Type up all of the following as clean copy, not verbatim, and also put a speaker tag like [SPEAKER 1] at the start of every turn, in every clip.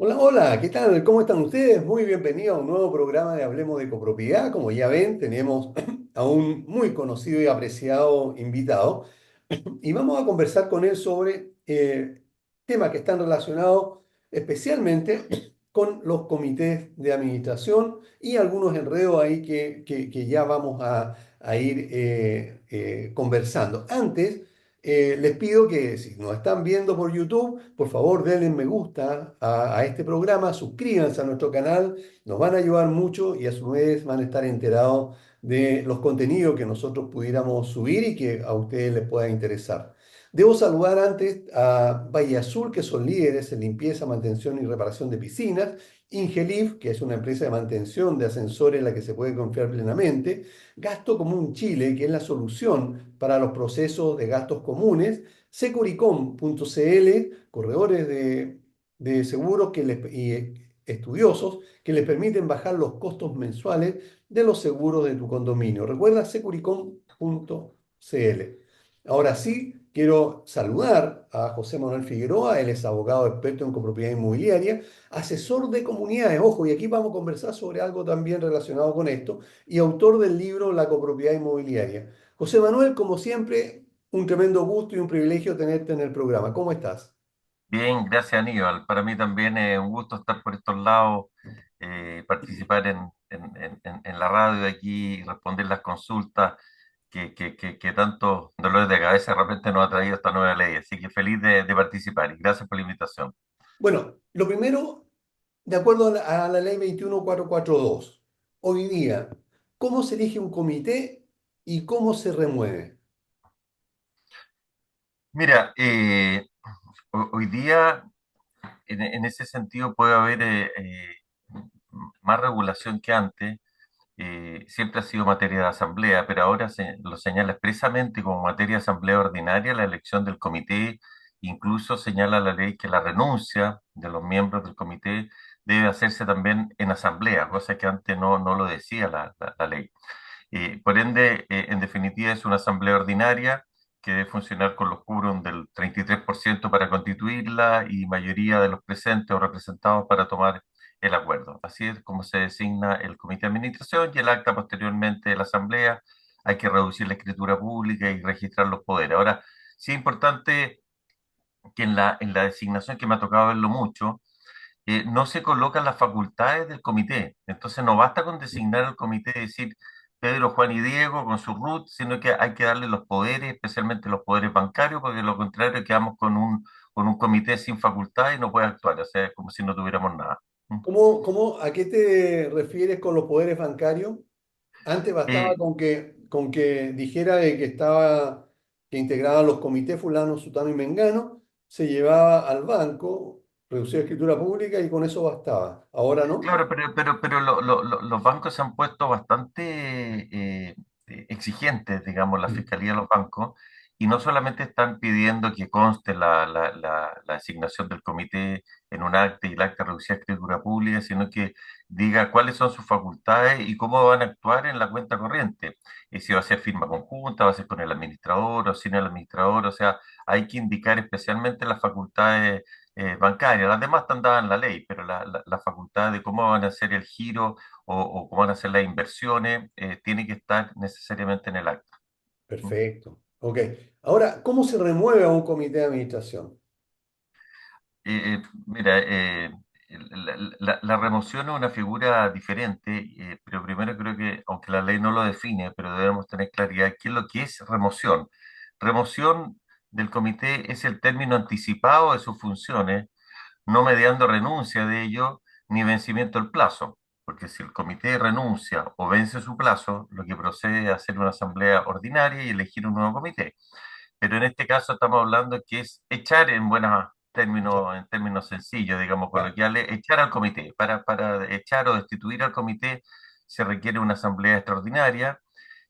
[SPEAKER 1] Hola, hola, ¿qué tal? ¿Cómo están ustedes? Muy bienvenidos a un nuevo programa de Hablemos de Copropiedad. Como ya ven, tenemos a un muy conocido y apreciado invitado y vamos a conversar con él sobre temas que están relacionados especialmente con los comités de administración y algunos enredos ahí que ya vamos a ir conversando. Antes, les pido que si nos están viendo por YouTube, por favor denle me gusta a este programa, suscríbanse a nuestro canal, nos van a ayudar mucho y a su vez van a estar enterados de los contenidos que nosotros pudiéramos subir y que a ustedes les pueda interesar. Debo saludar antes a Valle Azul, que son líderes en limpieza, mantención y reparación de piscinas, Ingelif, que es una empresa de mantención de ascensores en la que se puede confiar plenamente, Gasto Común Chile, que es la solución para los procesos de gastos comunes, Securicom.cl, corredores de seguros y estudiosos que les permiten bajar los costos mensuales de los seguros de tu condominio. Recuerda securicom.cl. Ahora sí, quiero saludar a José Manuel Figueroa, él es abogado experto en copropiedad inmobiliaria, asesor de comunidades, ojo, y aquí vamos a conversar sobre algo también relacionado con esto, y autor del libro La copropiedad inmobiliaria. José Manuel, como siempre, un tremendo gusto y un privilegio tenerte en el programa. ¿Cómo estás?
[SPEAKER 2] Bien, gracias Aníbal. Para mí también es un gusto estar por estos lados, participar en la radio de aquí y responder las consultas que tantos dolores de cabeza de repente nos ha traído esta nueva ley. Así que feliz de participar y gracias por la invitación.
[SPEAKER 1] Bueno, lo primero, de acuerdo a la ley 21442, hoy día, ¿cómo se elige un comité y cómo se remueve?
[SPEAKER 2] Mira, hoy día en ese sentido puede haber más regulación que antes. Siempre ha sido materia de asamblea, pero ahora lo señala expresamente como materia de asamblea ordinaria la elección del comité, incluso señala la ley que la renuncia de los miembros del comité debe hacerse también en asamblea, cosa que antes no lo decía la ley. Por ende, en definitiva, es una asamblea ordinaria que debe funcionar con los quórum del 33% para constituirla y mayoría de los presentes o representados para tomar el acuerdo. Así es como se designa el comité de administración y el acta posteriormente de la asamblea. Hay que reducir la escritura pública y registrar los poderes. Ahora, sí es importante que en la designación, que me ha tocado verlo mucho, no se colocan las facultades del comité. Entonces no basta con designar el comité y decir Pedro, Juan y Diego con su RUT, sino que hay que darle los poderes, especialmente los poderes bancarios, porque de lo contrario quedamos con un comité sin facultades y no puede actuar. O sea, es como si no tuviéramos nada. ¿Mm?
[SPEAKER 1] ¿A qué te refieres con los poderes bancarios? Antes bastaba
[SPEAKER 2] Eh,
[SPEAKER 1] con que dijera de que que integraban los comités fulano, sutano y mengano, se llevaba al banco, reducía la escritura pública y con eso bastaba. Ahora no.
[SPEAKER 2] Claro, pero los bancos se han puesto bastante exigentes, digamos, la fiscalía de los bancos, y no solamente están pidiendo que conste la designación del comité en un acta y el acta reducida de escritura pública, sino que diga cuáles son sus facultades y cómo van a actuar en la cuenta corriente. Y si va a ser firma conjunta, va a ser con el administrador o sin el administrador, o sea, hay que indicar especialmente las facultades bancaria. Las demás están dadas en la ley, pero la facultad de cómo van a hacer el giro o cómo van a hacer las inversiones tiene que estar necesariamente en el acta. ¿Mm?
[SPEAKER 1] Perfecto. Ok. Ahora, ¿cómo se remueve a un comité de administración?
[SPEAKER 2] Mira, la remoción es una figura diferente, pero primero creo que, aunque la ley no lo define, pero debemos tener claridad qué es lo que es remoción. Remoción del comité es el término anticipado de sus funciones no mediando renuncia de ello ni vencimiento del plazo, porque si el comité renuncia o vence su plazo, lo que procede es hacer una asamblea ordinaria y elegir un nuevo comité. Pero en este caso estamos hablando que es echar en buenos
[SPEAKER 1] Ya,
[SPEAKER 2] términos, en términos sencillos, digamos
[SPEAKER 1] ya,
[SPEAKER 2] coloquiales, echar al comité. Para echar o destituir al comité se requiere una asamblea extraordinaria,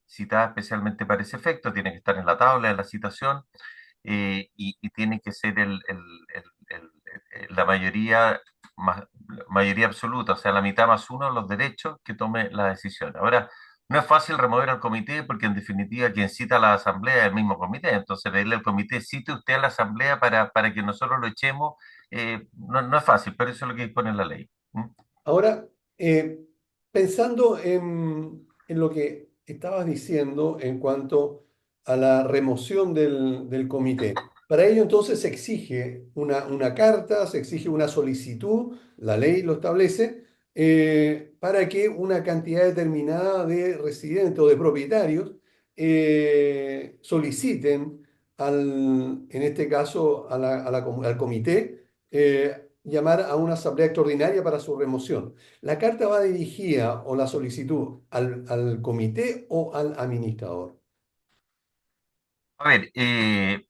[SPEAKER 2] citada especialmente para ese efecto, tiene que estar en la tabla de la citación y tiene que ser la mayoría absoluta, o sea, la mitad más uno de los derechos que tome la decisión. Ahora, no es fácil remover al comité porque en definitiva quien cita a la asamblea es el mismo comité. Entonces pedirle al comité, cite usted a la asamblea para que nosotros lo echemos, no es fácil, pero eso es lo que dispone la ley. ¿Mm?
[SPEAKER 1] Ahora, pensando en lo que estabas diciendo en cuanto a la remoción del comité, para ello entonces se exige una carta, se exige una solicitud, la ley lo establece, para que una cantidad determinada de residentes o de propietarios soliciten en este caso al comité. Llamar a una asamblea extraordinaria para su remoción. ¿La carta va dirigida o la solicitud al comité o al administrador?
[SPEAKER 2] A ver, si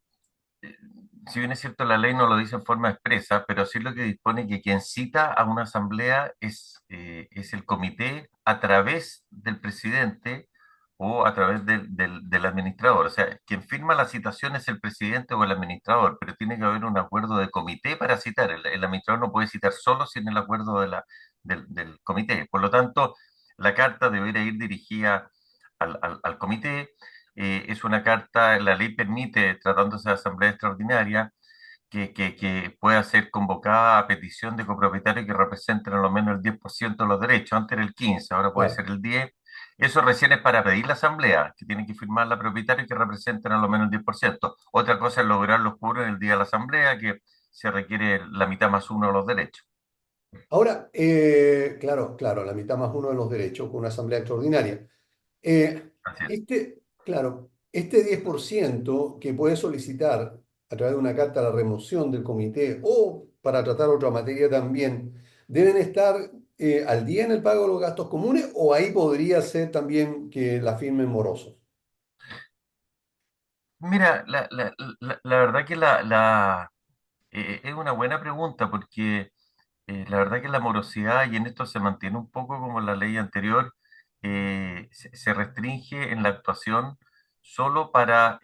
[SPEAKER 2] bien es cierto, la ley no lo dice en forma expresa, pero sí lo que dispone que quien cita a una asamblea es el comité a través del presidente o a través del administrador. O sea, quien firma la citación es el presidente o el administrador, pero tiene que haber un acuerdo de comité para citar. El administrador no puede citar solo sin el acuerdo del comité. Por lo tanto, la carta debería ir dirigida al comité. Es una carta, la ley permite, tratándose de asamblea extraordinaria, que pueda ser convocada a petición de copropietarios que representen a lo menos el 10% de los derechos. Antes era el 15, ahora puede
[SPEAKER 1] Claro.
[SPEAKER 2] ser el 10. Eso recién es para pedir la asamblea, que tienen que firmar la propietaria que representen a lo menos el 10%. Otra cosa es lograr los quórum en el día de la asamblea, que se requiere la mitad más uno de los derechos.
[SPEAKER 1] Ahora, claro, claro, la mitad más uno de los derechos con una asamblea extraordinaria.
[SPEAKER 2] Así es.
[SPEAKER 1] Claro, este 10% que puede solicitar a través de una carta la remoción del comité o para tratar otra materia también, ¿deben estar al día en el pago de los gastos comunes o ahí podría ser también que la firmen morosos?
[SPEAKER 2] Mira, la verdad que es una buena pregunta porque la verdad que la morosidad, y en esto se mantiene un poco como en la ley anterior, se restringe en la actuación solo para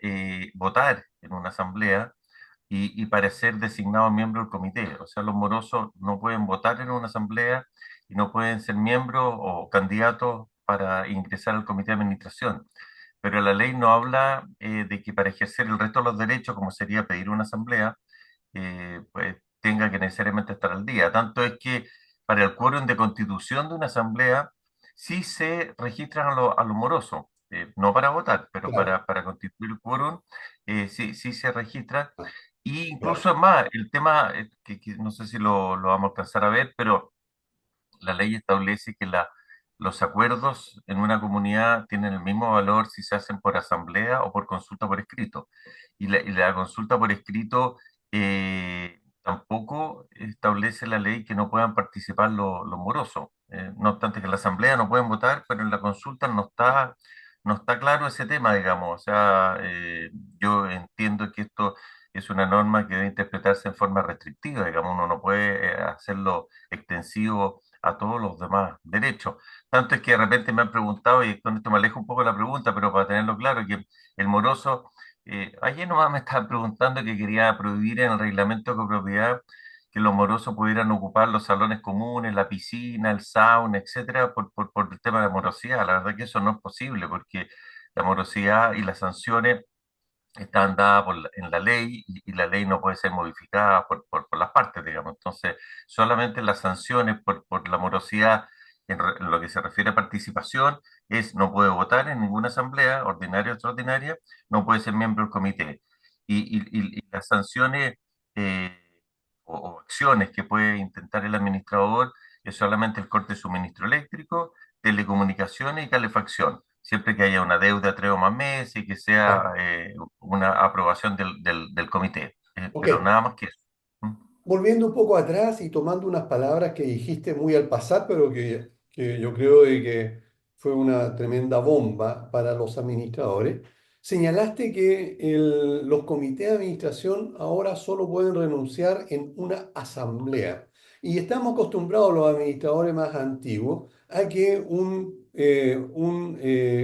[SPEAKER 2] votar en una asamblea y para ser designado miembro del comité. O sea, los morosos no pueden votar en una asamblea y no pueden ser miembros o candidatos para ingresar al comité de administración. Pero la ley no habla de que para ejercer el resto de los derechos, como sería pedir una asamblea, pues tenga que necesariamente estar al día. Tanto es que para el quórum de constitución de una asamblea sí se registran a los morosos, no para votar, pero
[SPEAKER 1] Claro,
[SPEAKER 2] para constituir el quórum sí se registra.
[SPEAKER 1] ah,
[SPEAKER 2] Y
[SPEAKER 1] claro,
[SPEAKER 2] incluso es más, el tema, que no sé si lo vamos a alcanzar a ver, pero la ley establece que los acuerdos en una comunidad tienen el mismo valor si se hacen por asamblea o por consulta por escrito. Y la consulta por escrito tampoco establece la ley que no puedan participar los morosos. No obstante que en la asamblea no pueden votar, pero en la consulta no está claro ese tema, digamos. O sea, yo entiendo que esto es una norma que debe interpretarse en forma restrictiva, digamos, uno no puede hacerlo extensivo a todos los demás derechos. Tanto es que de repente me han preguntado, y con esto me alejo un poco de la pregunta, pero para tenerlo claro, que el moroso, ayer nomás me estaban preguntando que quería prohibir en el reglamento de copropiedad que los morosos pudieran ocupar los salones comunes, la piscina, el sauna, etcétera, por el tema de la morosidad. La verdad que eso no es posible, porque la morosidad y las sanciones están dadas en la ley y la ley no puede ser modificada por las partes, digamos. Entonces, solamente las sanciones por la morosidad en lo que se refiere a participación es no puede votar en ninguna asamblea, ordinaria o extraordinaria, no puede ser miembro del comité. Y las sanciones eh, o acciones que puede intentar el administrador es solamente el corte de suministro eléctrico, telecomunicaciones y calefacción, siempre que haya una deuda de 3 o más meses y que sea
[SPEAKER 1] claro.
[SPEAKER 2] una aprobación del comité.
[SPEAKER 1] Ok,
[SPEAKER 2] Pero nada más que eso. ¿Mm?
[SPEAKER 1] volviendo un poco atrás y tomando unas palabras que dijiste muy al pasar, pero que yo creo de que fue una tremenda bomba para los administradores, señalaste que los comités de administración ahora solo pueden renunciar en una asamblea. Y estamos acostumbrados los administradores más antiguos a que un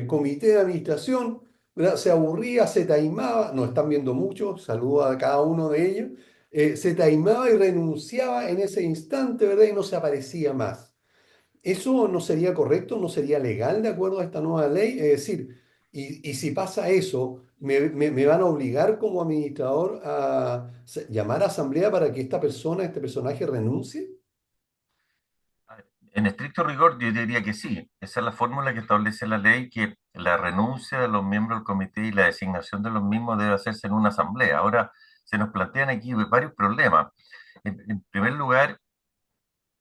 [SPEAKER 1] comité de administración, ¿verdad? Se aburría, se taimaba, nos están viendo mucho, saludo a cada uno de ellos, se taimaba y renunciaba en ese instante, ¿verdad? Y no se aparecía más. ¿Eso no sería correcto, no sería legal de acuerdo a esta nueva ley? Es decir, y si pasa eso, ¿me van a obligar como administrador a llamar a asamblea para que esta persona, este personaje renuncie?
[SPEAKER 2] En estricto rigor, yo diría que sí. Esa es la fórmula que establece la ley, que la renuncia de los miembros del comité y la designación de los mismos debe hacerse en una asamblea. Ahora, se nos plantean aquí varios problemas. En primer lugar,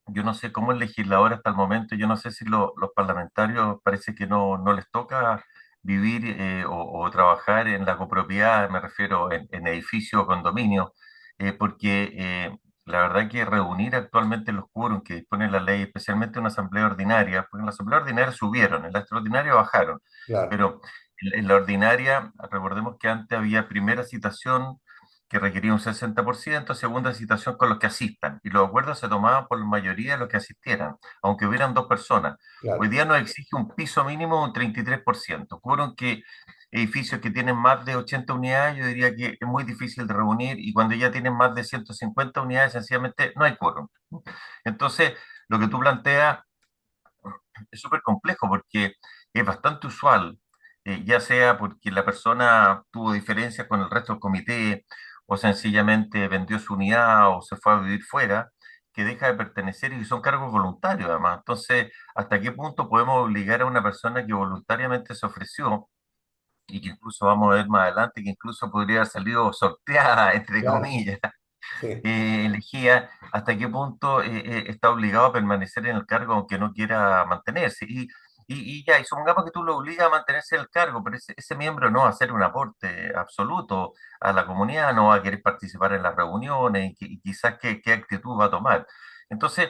[SPEAKER 2] yo no sé cómo el legislador hasta el momento, yo no sé si los parlamentarios parece que no les toca vivir o trabajar en la copropiedad, me refiero en edificios o condominios, porque la verdad que reunir actualmente los quórums que dispone la ley, especialmente una asamblea ordinaria, porque en la asamblea ordinaria subieron, en la extraordinaria bajaron,
[SPEAKER 1] Claro,
[SPEAKER 2] pero en la ordinaria, recordemos que antes había primera citación que requería un 60%, segunda citación con los que asistan, y los acuerdos se tomaban por la mayoría de los que asistieran, aunque hubieran dos personas. Hoy
[SPEAKER 1] claro,
[SPEAKER 2] día nos exige un piso mínimo de un 33%. Fueron que edificios que tienen más de 80 unidades, yo diría que es muy difícil de reunir, y cuando ya tienen más de 150 unidades, sencillamente no hay quórum. Entonces, lo que tú planteas es súper complejo porque es bastante usual, ya sea porque la persona tuvo diferencias con el resto del comité o sencillamente vendió su unidad o se fue a vivir fuera, que deja de pertenecer y son cargos voluntarios además. Entonces, ¿hasta qué punto podemos obligar a una persona que voluntariamente se ofreció y que incluso vamos a ver más adelante, que incluso podría haber salido sorteada, entre
[SPEAKER 1] claro,
[SPEAKER 2] comillas,
[SPEAKER 1] sí,
[SPEAKER 2] elegía hasta qué punto está obligado a permanecer en el cargo aunque no quiera mantenerse? Y ya, y supongamos que tú lo obligas a mantenerse en el cargo, pero ese miembro no va a hacer un aporte absoluto a la comunidad, no va a querer participar en las reuniones y quizás qué actitud va a tomar. Entonces,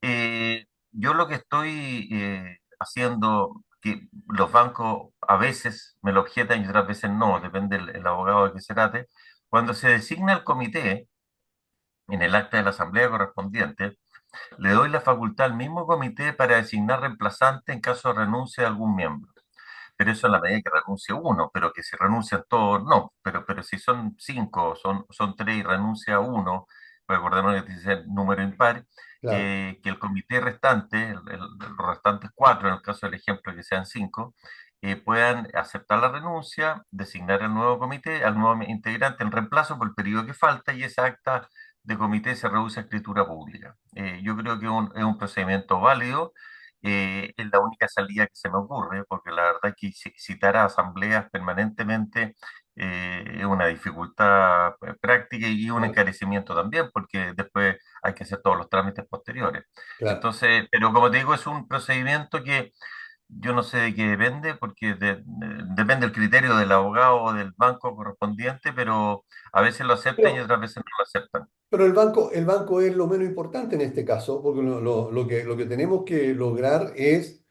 [SPEAKER 2] yo lo que estoy haciendo, que los bancos a veces me lo objetan y otras veces no, depende el abogado de que se trate, cuando se designa el comité, en el acta de la asamblea correspondiente, le doy la facultad al mismo comité para designar reemplazante en caso de renuncia de algún miembro. Pero eso en la medida que renuncie uno, pero que si renuncian todos, no. Pero si son cinco, son tres y renuncia uno, pues recordemos que dice el número impar,
[SPEAKER 1] claro,
[SPEAKER 2] que el comité restante, los restantes cuatro, en el caso del ejemplo que sean cinco, puedan aceptar la renuncia, designar al nuevo comité, al nuevo integrante en reemplazo por el periodo que falta, y esa acta de comité se reduce a escritura pública. Yo creo que es un procedimiento válido, es la única salida que se me ocurre, porque la verdad que citar a asambleas permanentemente es una dificultad práctica y un
[SPEAKER 1] claro,
[SPEAKER 2] encarecimiento también, porque después hay que hacer todos los trámites posteriores.
[SPEAKER 1] claro.
[SPEAKER 2] Entonces, pero como te digo, es un procedimiento que yo no sé de qué depende, porque depende del criterio del abogado o del banco correspondiente, pero a veces lo aceptan y
[SPEAKER 1] Pero
[SPEAKER 2] otras veces no lo aceptan.
[SPEAKER 1] Pero el banco es lo menos importante en este caso, porque lo que tenemos que lograr es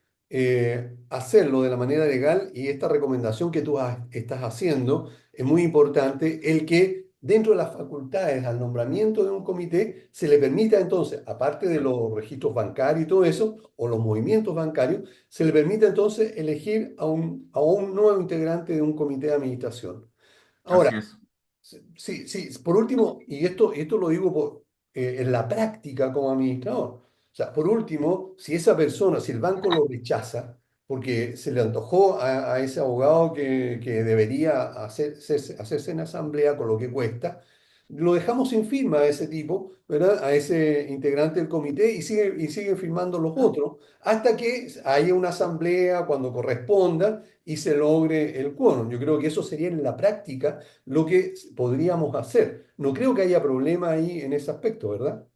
[SPEAKER 1] hacerlo de la manera legal y esta recomendación que tú estás haciendo es muy importante, el que dentro de las facultades al nombramiento de un comité se le permita entonces, aparte de los registros bancarios y todo eso, o los movimientos bancarios, se le permita entonces elegir a un nuevo integrante de un comité de administración. Ahora,
[SPEAKER 2] Así es.
[SPEAKER 1] sí, sí, por último, esto lo digo en la práctica como administrador. O sea, por último, si esa persona, si el banco lo rechaza, porque se le antojó a ese abogado que debería hacerse en asamblea con lo que cuesta, lo dejamos sin firma a ese tipo, ¿verdad? A ese integrante del comité y siguen firmando los otros hasta que haya una asamblea cuando corresponda y se logre el quórum. Yo creo que eso sería en la práctica lo que podríamos hacer. No creo que haya problema ahí en ese aspecto, ¿verdad?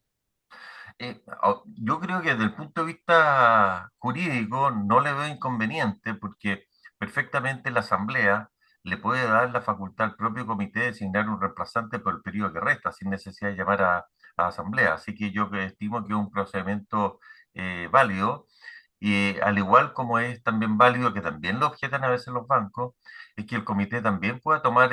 [SPEAKER 2] Yo creo que desde el punto de vista jurídico no le veo inconveniente, porque perfectamente la Asamblea le puede dar la facultad al propio comité de designar un reemplazante por el periodo que resta, sin necesidad de llamar a Asamblea. Así que yo estimo que es un procedimiento válido, y al igual como es también válido, que también lo objetan a veces los bancos, es que el comité también pueda tomar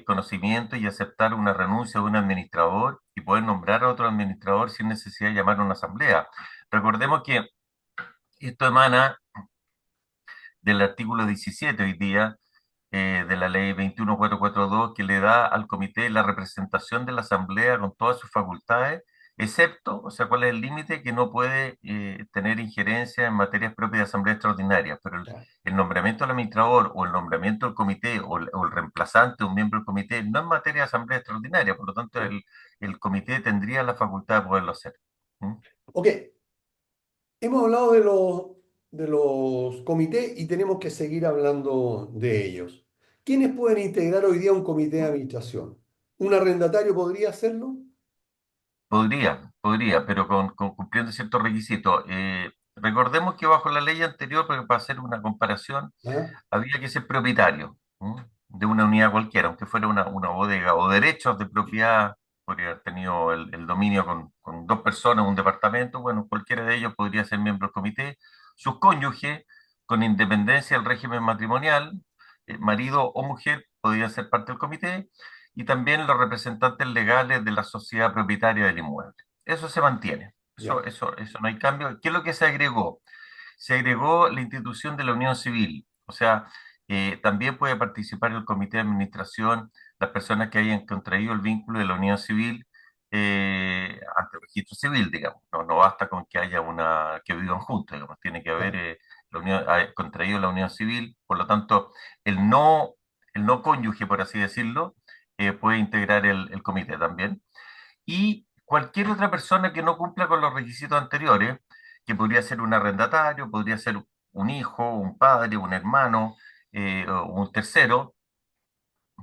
[SPEAKER 2] conocimiento y aceptar una renuncia de un administrador y poder nombrar a otro administrador sin necesidad de llamar a una asamblea. Recordemos que esto emana del artículo 17 hoy día, de la ley 21442, que le da al comité la representación de la asamblea con todas sus facultades, excepto, o sea, cuál es el límite, que no puede tener injerencia en materias propias de asamblea extraordinaria, pero
[SPEAKER 1] Ya,
[SPEAKER 2] el nombramiento del administrador o el nombramiento del comité o el reemplazante, un miembro del comité, no es materia de asamblea extraordinaria, por lo tanto
[SPEAKER 1] ya.
[SPEAKER 2] el comité tendría la facultad de poderlo hacer. ¿Mm?
[SPEAKER 1] Ok, hemos hablado de los comités y tenemos que seguir hablando de ellos. ¿Quiénes pueden integrar hoy día un comité de administración? ¿Un arrendatario podría hacerlo?
[SPEAKER 2] Podría, pero cumpliendo ciertos requisitos. Recordemos que bajo la ley anterior, pero para hacer una comparación,
[SPEAKER 1] ¿Ah?
[SPEAKER 2] había que ser propietario, ¿no? De una unidad cualquiera, aunque fuera una bodega o derechos de propiedad, podría haber tenido el dominio con dos personas, un departamento, bueno, cualquiera de ellos podría ser miembro del comité, sus cónyuges, con independencia del régimen matrimonial, marido o mujer, podían ser parte del comité, y también los representantes legales de la sociedad propietaria del inmueble. Eso se mantiene,
[SPEAKER 1] Ya,
[SPEAKER 2] eso no hay cambio. ¿Qué es lo que se agregó? Se agregó la institución de la unión civil, o sea, también puede participar el comité de administración las personas que hayan contraído el vínculo de la unión civil ante el registro civil, digamos. No, no basta con que haya que vivan juntos, digamos, tiene que haber
[SPEAKER 1] claro.
[SPEAKER 2] contraído la unión civil, por lo tanto, el no, el no cónyuge, por así decirlo, puede integrar el comité también y cualquier otra persona que no cumpla con los requisitos anteriores, que podría ser un arrendatario, podría ser un hijo, un padre, un hermano, o un tercero,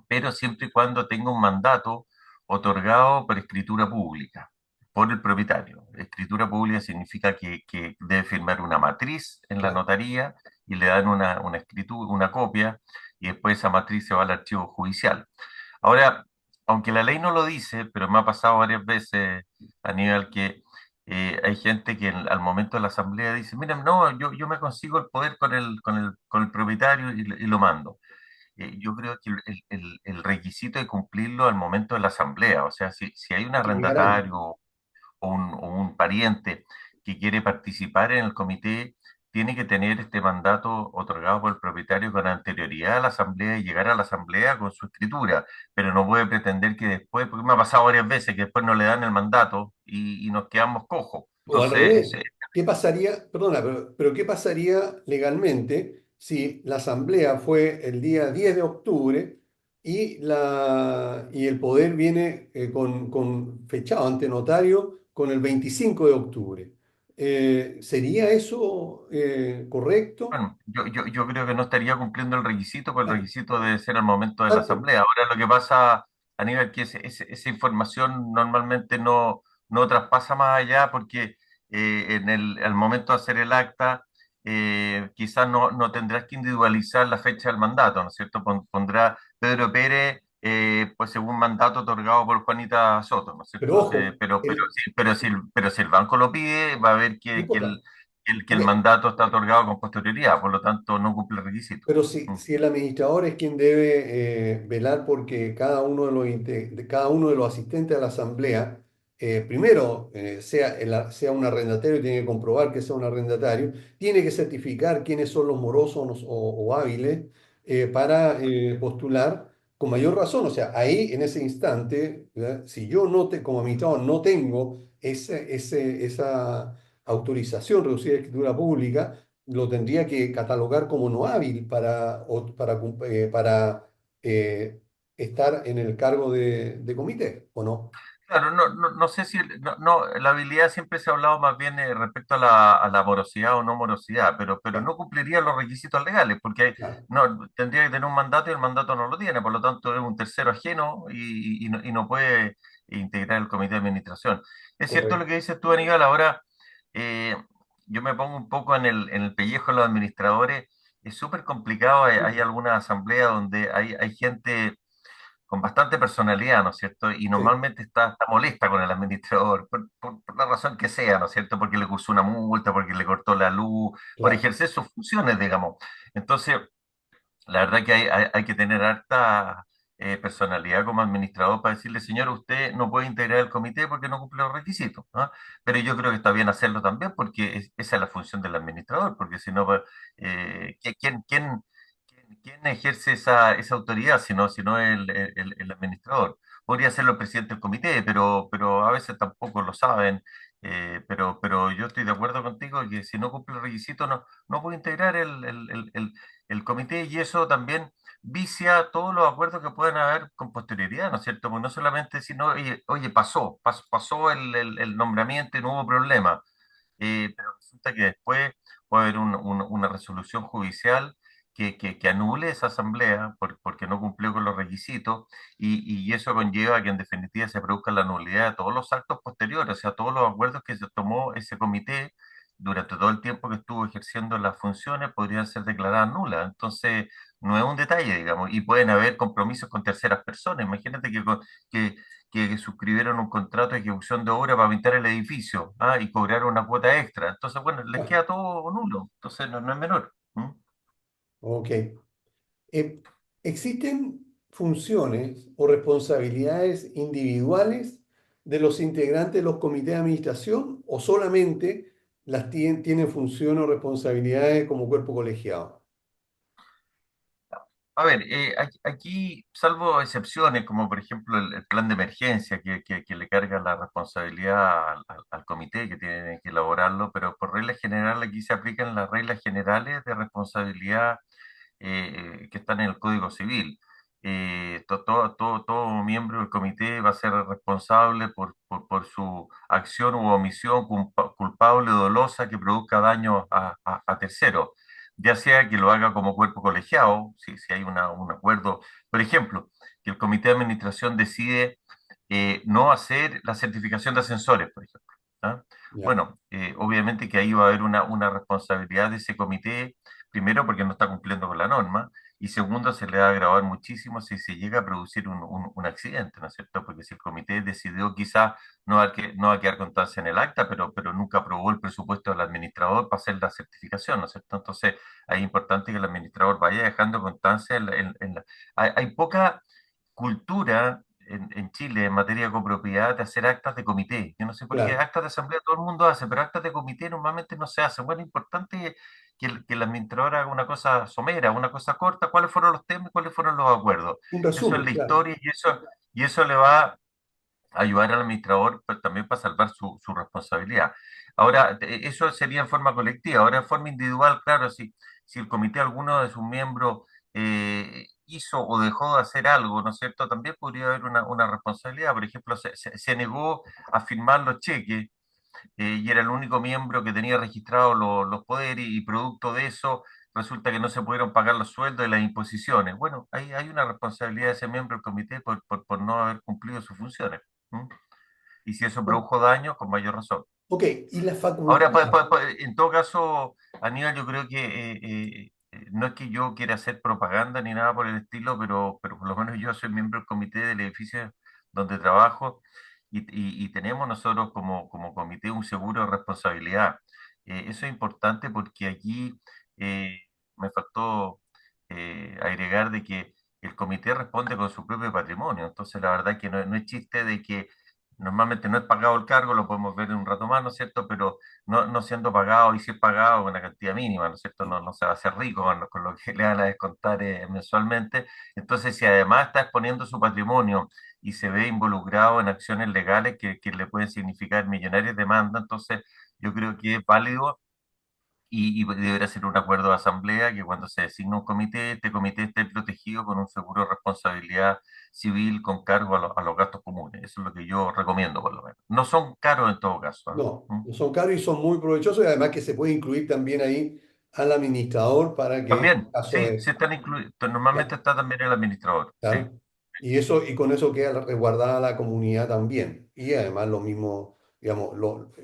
[SPEAKER 2] pero siempre y cuando tenga un mandato otorgado por escritura pública, por el propietario. Escritura pública significa que debe firmar una matriz en la
[SPEAKER 1] Claro.
[SPEAKER 2] notaría y le dan una escritura, una copia, y después esa matriz se va al archivo judicial. Ahora, aunque la ley no lo dice, pero me ha pasado varias veces, Aníbal, que hay gente que al momento de la asamblea dice, mira, no, yo me consigo el poder con el propietario y lo mando. Yo creo que el requisito de cumplirlo al momento de la asamblea, o sea, si hay un
[SPEAKER 1] Hay que llegar antes.
[SPEAKER 2] arrendatario o un pariente que quiere participar en el comité, tiene que tener este mandato otorgado por el propietario con anterioridad a la asamblea y llegar a la asamblea con su escritura, pero no puede pretender que después, porque me ha pasado varias veces que después no le dan el mandato y nos quedamos cojos.
[SPEAKER 1] O al
[SPEAKER 2] Entonces,
[SPEAKER 1] revés, ¿qué pasaría, perdona, pero qué pasaría legalmente si la asamblea fue el día 10 de octubre y el poder viene con fechado ante notario con el 25 de octubre? ¿Sería eso correcto?
[SPEAKER 2] bueno, yo creo que no estaría cumpliendo el requisito, pues el
[SPEAKER 1] Claro,
[SPEAKER 2] requisito debe ser al momento de la
[SPEAKER 1] exacto,
[SPEAKER 2] asamblea. Ahora lo que pasa, Aníbal, que esa información normalmente no traspasa más allá porque al momento de hacer el acta, quizás no tendrás que individualizar la fecha del mandato, ¿no es cierto? Pondrá Pedro Pérez, pues según mandato otorgado por Juanita Soto, ¿no es
[SPEAKER 1] pero
[SPEAKER 2] cierto?
[SPEAKER 1] ojo,
[SPEAKER 2] Pero si el banco lo pide, va a ver
[SPEAKER 1] no importa.
[SPEAKER 2] que
[SPEAKER 1] Ok,
[SPEAKER 2] el mandato está otorgado con posterioridad, por lo tanto no cumple el requisito.
[SPEAKER 1] pero si,
[SPEAKER 2] Mm.
[SPEAKER 1] si el administrador es quien debe velar porque cada uno de los asistentes a la asamblea, primero sea un arrendatario, tiene que comprobar que sea un arrendatario, tiene que certificar quiénes son los morosos o hábiles para postular con mayor razón. O sea, ahí en ese instante, ¿verdad? Si yo como administrador no tengo esa autorización reducida de escritura pública, lo tendría que catalogar como no hábil para estar en el cargo de comité, ¿o no?
[SPEAKER 2] Claro, no sé si la habilidad siempre se ha hablado más bien respecto a la morosidad o no morosidad, pero
[SPEAKER 1] Ya,
[SPEAKER 2] no cumpliría los requisitos legales, porque
[SPEAKER 1] claro,
[SPEAKER 2] no tendría que tener un mandato y el mandato no lo tiene, por lo tanto es un tercero ajeno y no puede integrar el comité de administración. Es cierto lo
[SPEAKER 1] correcto.
[SPEAKER 2] que dices tú, Aníbal, ahora eh, yo me pongo un poco en el pellejo de los administradores, es súper complicado, hay algunas asambleas donde hay gente con bastante personalidad, ¿no es cierto? Y
[SPEAKER 1] Sí,
[SPEAKER 2] normalmente está molesta con el administrador, por la razón que sea, ¿no es cierto? Porque le puso una multa, porque le cortó la luz, por
[SPEAKER 1] claro,
[SPEAKER 2] ejercer sus funciones, digamos. Entonces, la verdad que hay que tener harta personalidad como administrador para decirle, señor, usted no puede integrar el comité porque no cumple los requisitos, ¿no? Pero yo creo que está bien hacerlo también porque esa es la función del administrador, porque si no, pues, ¿quién ejerce esa autoridad si no el administrador? podría ser el presidente del comité, pero a veces tampoco lo saben. Pero yo estoy de acuerdo contigo que si no cumple el requisito no puede integrar el comité y eso también vicia todos los acuerdos que pueden haber con posterioridad, ¿no es cierto? Pues no solamente decir, no, oye, pasó el nombramiento y no hubo problema, pero resulta que después puede haber una resolución judicial que anule esa asamblea porque no cumplió con los requisitos y eso conlleva que en definitiva se produzca la nulidad de todos los actos posteriores, o sea, todos los acuerdos que se tomó ese comité durante todo el tiempo que estuvo ejerciendo las funciones podrían ser declaradas nulas. Entonces, no es un detalle, digamos, y pueden haber compromisos con terceras personas. Imagínate que, que suscribieron un contrato de ejecución de obra para pintar el edificio, y cobraron una cuota extra. Entonces, bueno, les
[SPEAKER 1] Ah,
[SPEAKER 2] queda todo nulo. Entonces, no es menor. ¿Mm?
[SPEAKER 1] ok. ¿Existen funciones o responsabilidades individuales de los integrantes de los comités de administración o solamente tienen función o responsabilidades como cuerpo colegiado?
[SPEAKER 2] A ver, aquí, salvo excepciones, como por ejemplo el plan de emergencia, que le carga la responsabilidad al comité que tiene que elaborarlo, pero por regla general aquí se aplican las reglas generales de responsabilidad que están en el Código Civil. Todo miembro del comité va a ser responsable por su acción u omisión culpable o dolosa que produzca daño a terceros, ya sea que lo haga como cuerpo colegiado, si hay un acuerdo, por ejemplo, que el comité de administración decide no hacer la certificación de ascensores, por ejemplo. ¿Ah?
[SPEAKER 1] Ya,
[SPEAKER 2] Bueno, obviamente que ahí va a haber una responsabilidad de ese comité, primero porque no está cumpliendo con la norma, y segundo se le va a agravar muchísimo si se llega a producir un accidente, ¿no es cierto? Porque si el comité decidió quizás no va a quedar constancia en el acta, pero nunca aprobó el presupuesto del administrador para hacer la certificación, ¿no es cierto? Entonces, es importante que el administrador vaya dejando constancia hay poca cultura en Chile en materia de copropiedad de hacer actas de comité. Yo no sé por qué
[SPEAKER 1] claro,
[SPEAKER 2] actas de asamblea todo el mundo hace, pero actas de comité normalmente no se hacen. Bueno, es importante que el administrador haga una cosa somera, una cosa corta, cuáles fueron los temas y cuáles fueron los acuerdos.
[SPEAKER 1] un
[SPEAKER 2] Eso es
[SPEAKER 1] resumen,
[SPEAKER 2] la
[SPEAKER 1] claro,
[SPEAKER 2] historia y eso le va ayudar al administrador pero también para salvar su responsabilidad. Ahora, eso sería en forma colectiva. Ahora, en forma individual, claro, si el comité, alguno de sus miembros, hizo o dejó de hacer algo, ¿no es cierto? También podría haber una responsabilidad. Por ejemplo, se negó a firmar los cheques y era el único miembro que tenía registrados los poderes y producto de eso resulta que no se pudieron pagar los sueldos y las imposiciones. Bueno, hay una responsabilidad de ese miembro del comité por no haber cumplido sus funciones. ¿Mm? Y si eso
[SPEAKER 1] bueno,
[SPEAKER 2] produjo daño, con mayor razón.
[SPEAKER 1] ok, y la
[SPEAKER 2] Ahora,
[SPEAKER 1] facultad,
[SPEAKER 2] en todo caso, Aníbal, yo creo que no es que yo quiera hacer propaganda ni nada por el estilo, pero por lo menos yo soy miembro del comité del edificio donde trabajo y tenemos nosotros como comité un seguro de responsabilidad. Eso es importante porque aquí eh, me faltó agregar de que el comité responde con su propio patrimonio. Entonces, la verdad que no es chiste de que normalmente no es pagado el cargo, lo podemos ver en un rato más, ¿no es cierto? Pero no siendo pagado y si es pagado una cantidad mínima, ¿no es cierto? No se va a hacer rico con lo que le van a descontar mensualmente. Entonces, si además está exponiendo su patrimonio y se ve involucrado en acciones legales que le pueden significar millonarias demandas, entonces yo creo que es válido y deberá ser un acuerdo de asamblea que cuando se designa un comité, este comité esté protegido con un seguro de responsabilidad civil con cargo a los gastos comunes. Eso es lo que yo recomiendo, por lo menos. No son caros en todo caso, ¿ah?
[SPEAKER 1] no,
[SPEAKER 2] ¿Mm?
[SPEAKER 1] no son caros y son muy provechosos y además que se puede incluir también ahí al administrador para que en
[SPEAKER 2] También,
[SPEAKER 1] caso
[SPEAKER 2] sí,
[SPEAKER 1] de...
[SPEAKER 2] sí están incluidos. Normalmente
[SPEAKER 1] Claro,
[SPEAKER 2] está también el administrador, sí.
[SPEAKER 1] claro. Y con eso queda resguardada la comunidad también. Y además lo mismo, digamos,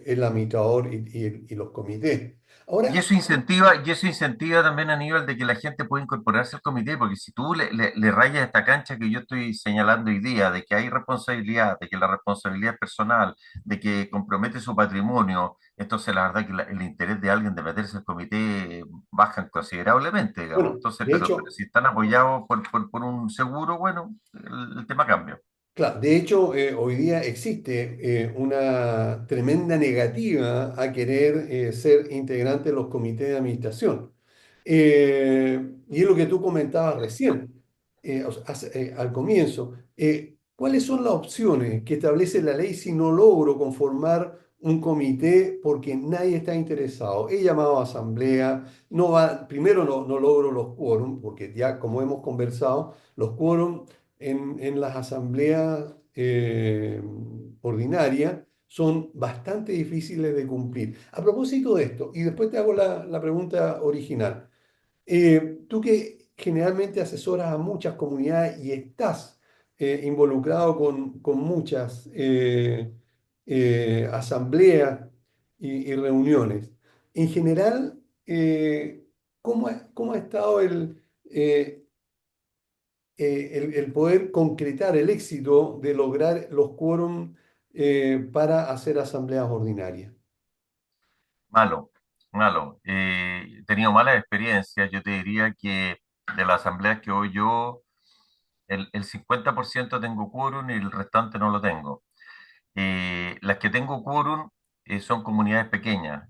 [SPEAKER 1] el administrador y los comités. Ahora,
[SPEAKER 2] Y eso incentiva también a nivel de que la gente pueda incorporarse al comité, porque si tú le rayas esta cancha que yo estoy señalando hoy día, de que hay responsabilidad, de que la responsabilidad es personal, de que compromete su patrimonio, entonces la verdad que el interés de alguien de meterse al comité baja considerablemente, digamos.
[SPEAKER 1] bueno,
[SPEAKER 2] Entonces,
[SPEAKER 1] de
[SPEAKER 2] pero
[SPEAKER 1] hecho,
[SPEAKER 2] si están apoyados por un seguro, bueno, el tema cambia.
[SPEAKER 1] claro, hoy día existe una tremenda negativa a querer ser integrante de los comités de administración. Y es lo que tú comentabas recién, o sea, al comienzo. ¿Cuáles son las opciones que establece la ley si no logro conformar un comité porque nadie está interesado? He llamado a asamblea, no va, primero no logro los quórum, porque ya como hemos conversado, los quórum en las asambleas ordinarias son bastante difíciles de cumplir. A propósito de esto, y después te hago la pregunta original. Tú que generalmente asesoras a muchas comunidades y estás involucrado con muchas asambleas y reuniones, en general, ¿cómo ha estado el poder concretar el éxito de lograr los quórum para hacer asambleas ordinarias?
[SPEAKER 2] Malo, malo. He tenido malas experiencias. Yo te diría que de las asambleas que voy yo, el 50% tengo quórum y el restante no lo tengo. Las que tengo quórum son comunidades pequeñas.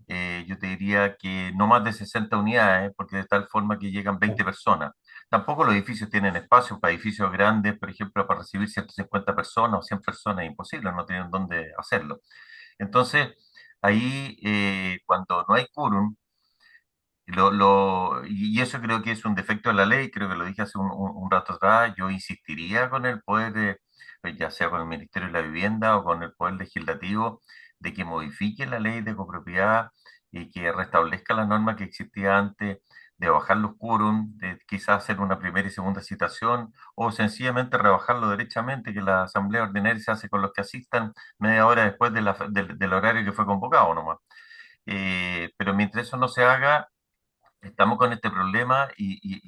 [SPEAKER 2] Yo te diría que no más de 60 unidades, porque de tal forma que llegan
[SPEAKER 1] Ah,
[SPEAKER 2] 20 personas. Tampoco los edificios tienen espacio para edificios grandes, por ejemplo, para recibir 150 personas o 100 personas, es imposible, no tienen dónde hacerlo. Entonces, ahí cuando no hay quórum, y eso creo que es un defecto de la ley, creo que lo dije hace un rato atrás, yo insistiría con el poder, pues ya sea con el Ministerio de la Vivienda o con el Poder Legislativo, de que modifique la ley de copropiedad y que restablezca la norma que existía antes, de bajar los quórum, de quizás hacer una primera y segunda citación, o sencillamente rebajarlo derechamente, que la asamblea ordinaria se hace con los que asistan media hora después del horario que fue convocado nomás. Pero mientras eso no se haga, estamos con este problema y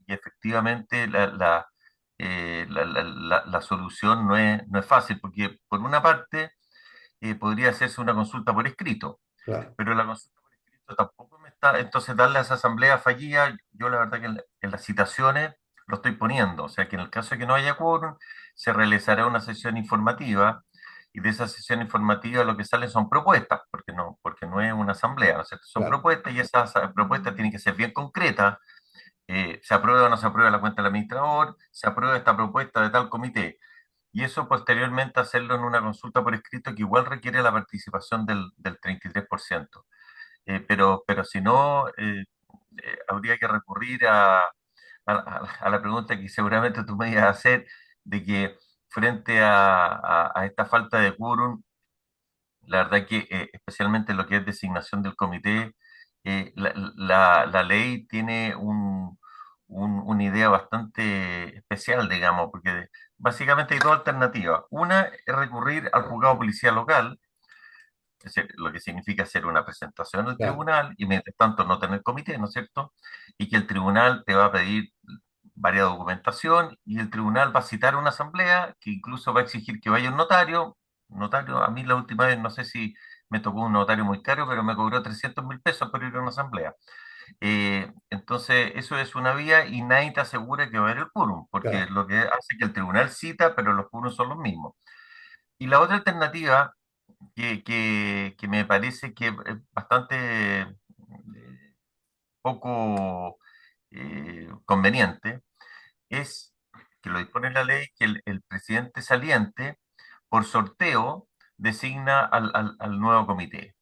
[SPEAKER 2] efectivamente la solución no es fácil, porque por una parte podría hacerse una consulta por escrito,
[SPEAKER 1] claro,
[SPEAKER 2] pero la consulta por escrito tampoco me está, entonces darle a esa asamblea fallida, yo la verdad que en las citaciones lo estoy poniendo, o sea que en el caso de que no haya quórum, se realizará una sesión informativa y de esa sesión informativa lo que sale son propuestas, porque no es una asamblea, ¿no es cierto? Son
[SPEAKER 1] claro,
[SPEAKER 2] propuestas y esas propuestas tienen que ser bien concretas, se aprueba o no se aprueba la cuenta del administrador, se aprueba esta propuesta de tal comité. Y eso posteriormente hacerlo en una consulta por escrito que igual requiere la participación del 33%. Pero si no, habría que recurrir a la pregunta que seguramente tú me ibas a hacer, de que frente a esta falta de quórum, la verdad que especialmente lo que es designación del comité, la ley tiene una idea bastante especial, digamos, porque básicamente hay dos alternativas. Una es recurrir al juzgado policial local, es decir, lo que significa hacer una presentación al
[SPEAKER 1] claro,
[SPEAKER 2] tribunal y mientras tanto no tener comité, ¿no es cierto? Y que el tribunal te va a pedir varias documentación y el tribunal va a citar una asamblea que incluso va a exigir que vaya un notario. Notario, a mí la última vez, no sé si me tocó un notario muy caro, pero me cobró 300.000 pesos por ir a una asamblea. Entonces, eso es una vía y nadie te asegura que va a haber el quórum, porque
[SPEAKER 1] claro,
[SPEAKER 2] lo que hace que el tribunal cita, pero los quórums son los mismos. Y la otra alternativa que me parece que es bastante poco conveniente es que lo dispone la ley que el presidente saliente por sorteo designa al nuevo comité.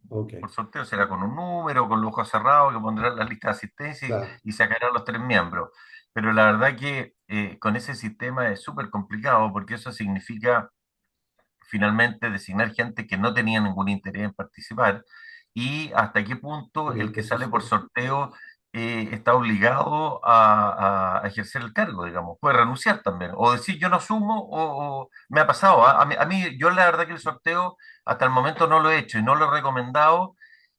[SPEAKER 1] ok,
[SPEAKER 2] Por sorteo será con un número, con los ojos cerrados, que pondrá la lista de asistencia
[SPEAKER 1] claro,
[SPEAKER 2] y sacará los tres miembros. Pero la verdad que con ese sistema es súper complicado porque eso significa finalmente designar gente que no tenía ningún interés en participar y hasta qué punto
[SPEAKER 1] en
[SPEAKER 2] el
[SPEAKER 1] el
[SPEAKER 2] que sale por
[SPEAKER 1] proceso.
[SPEAKER 2] sorteo está obligado a ejercer el cargo, digamos, puede renunciar también, o decir yo no asumo, o me ha pasado, yo la verdad que el sorteo hasta el momento no lo he hecho y no lo he recomendado,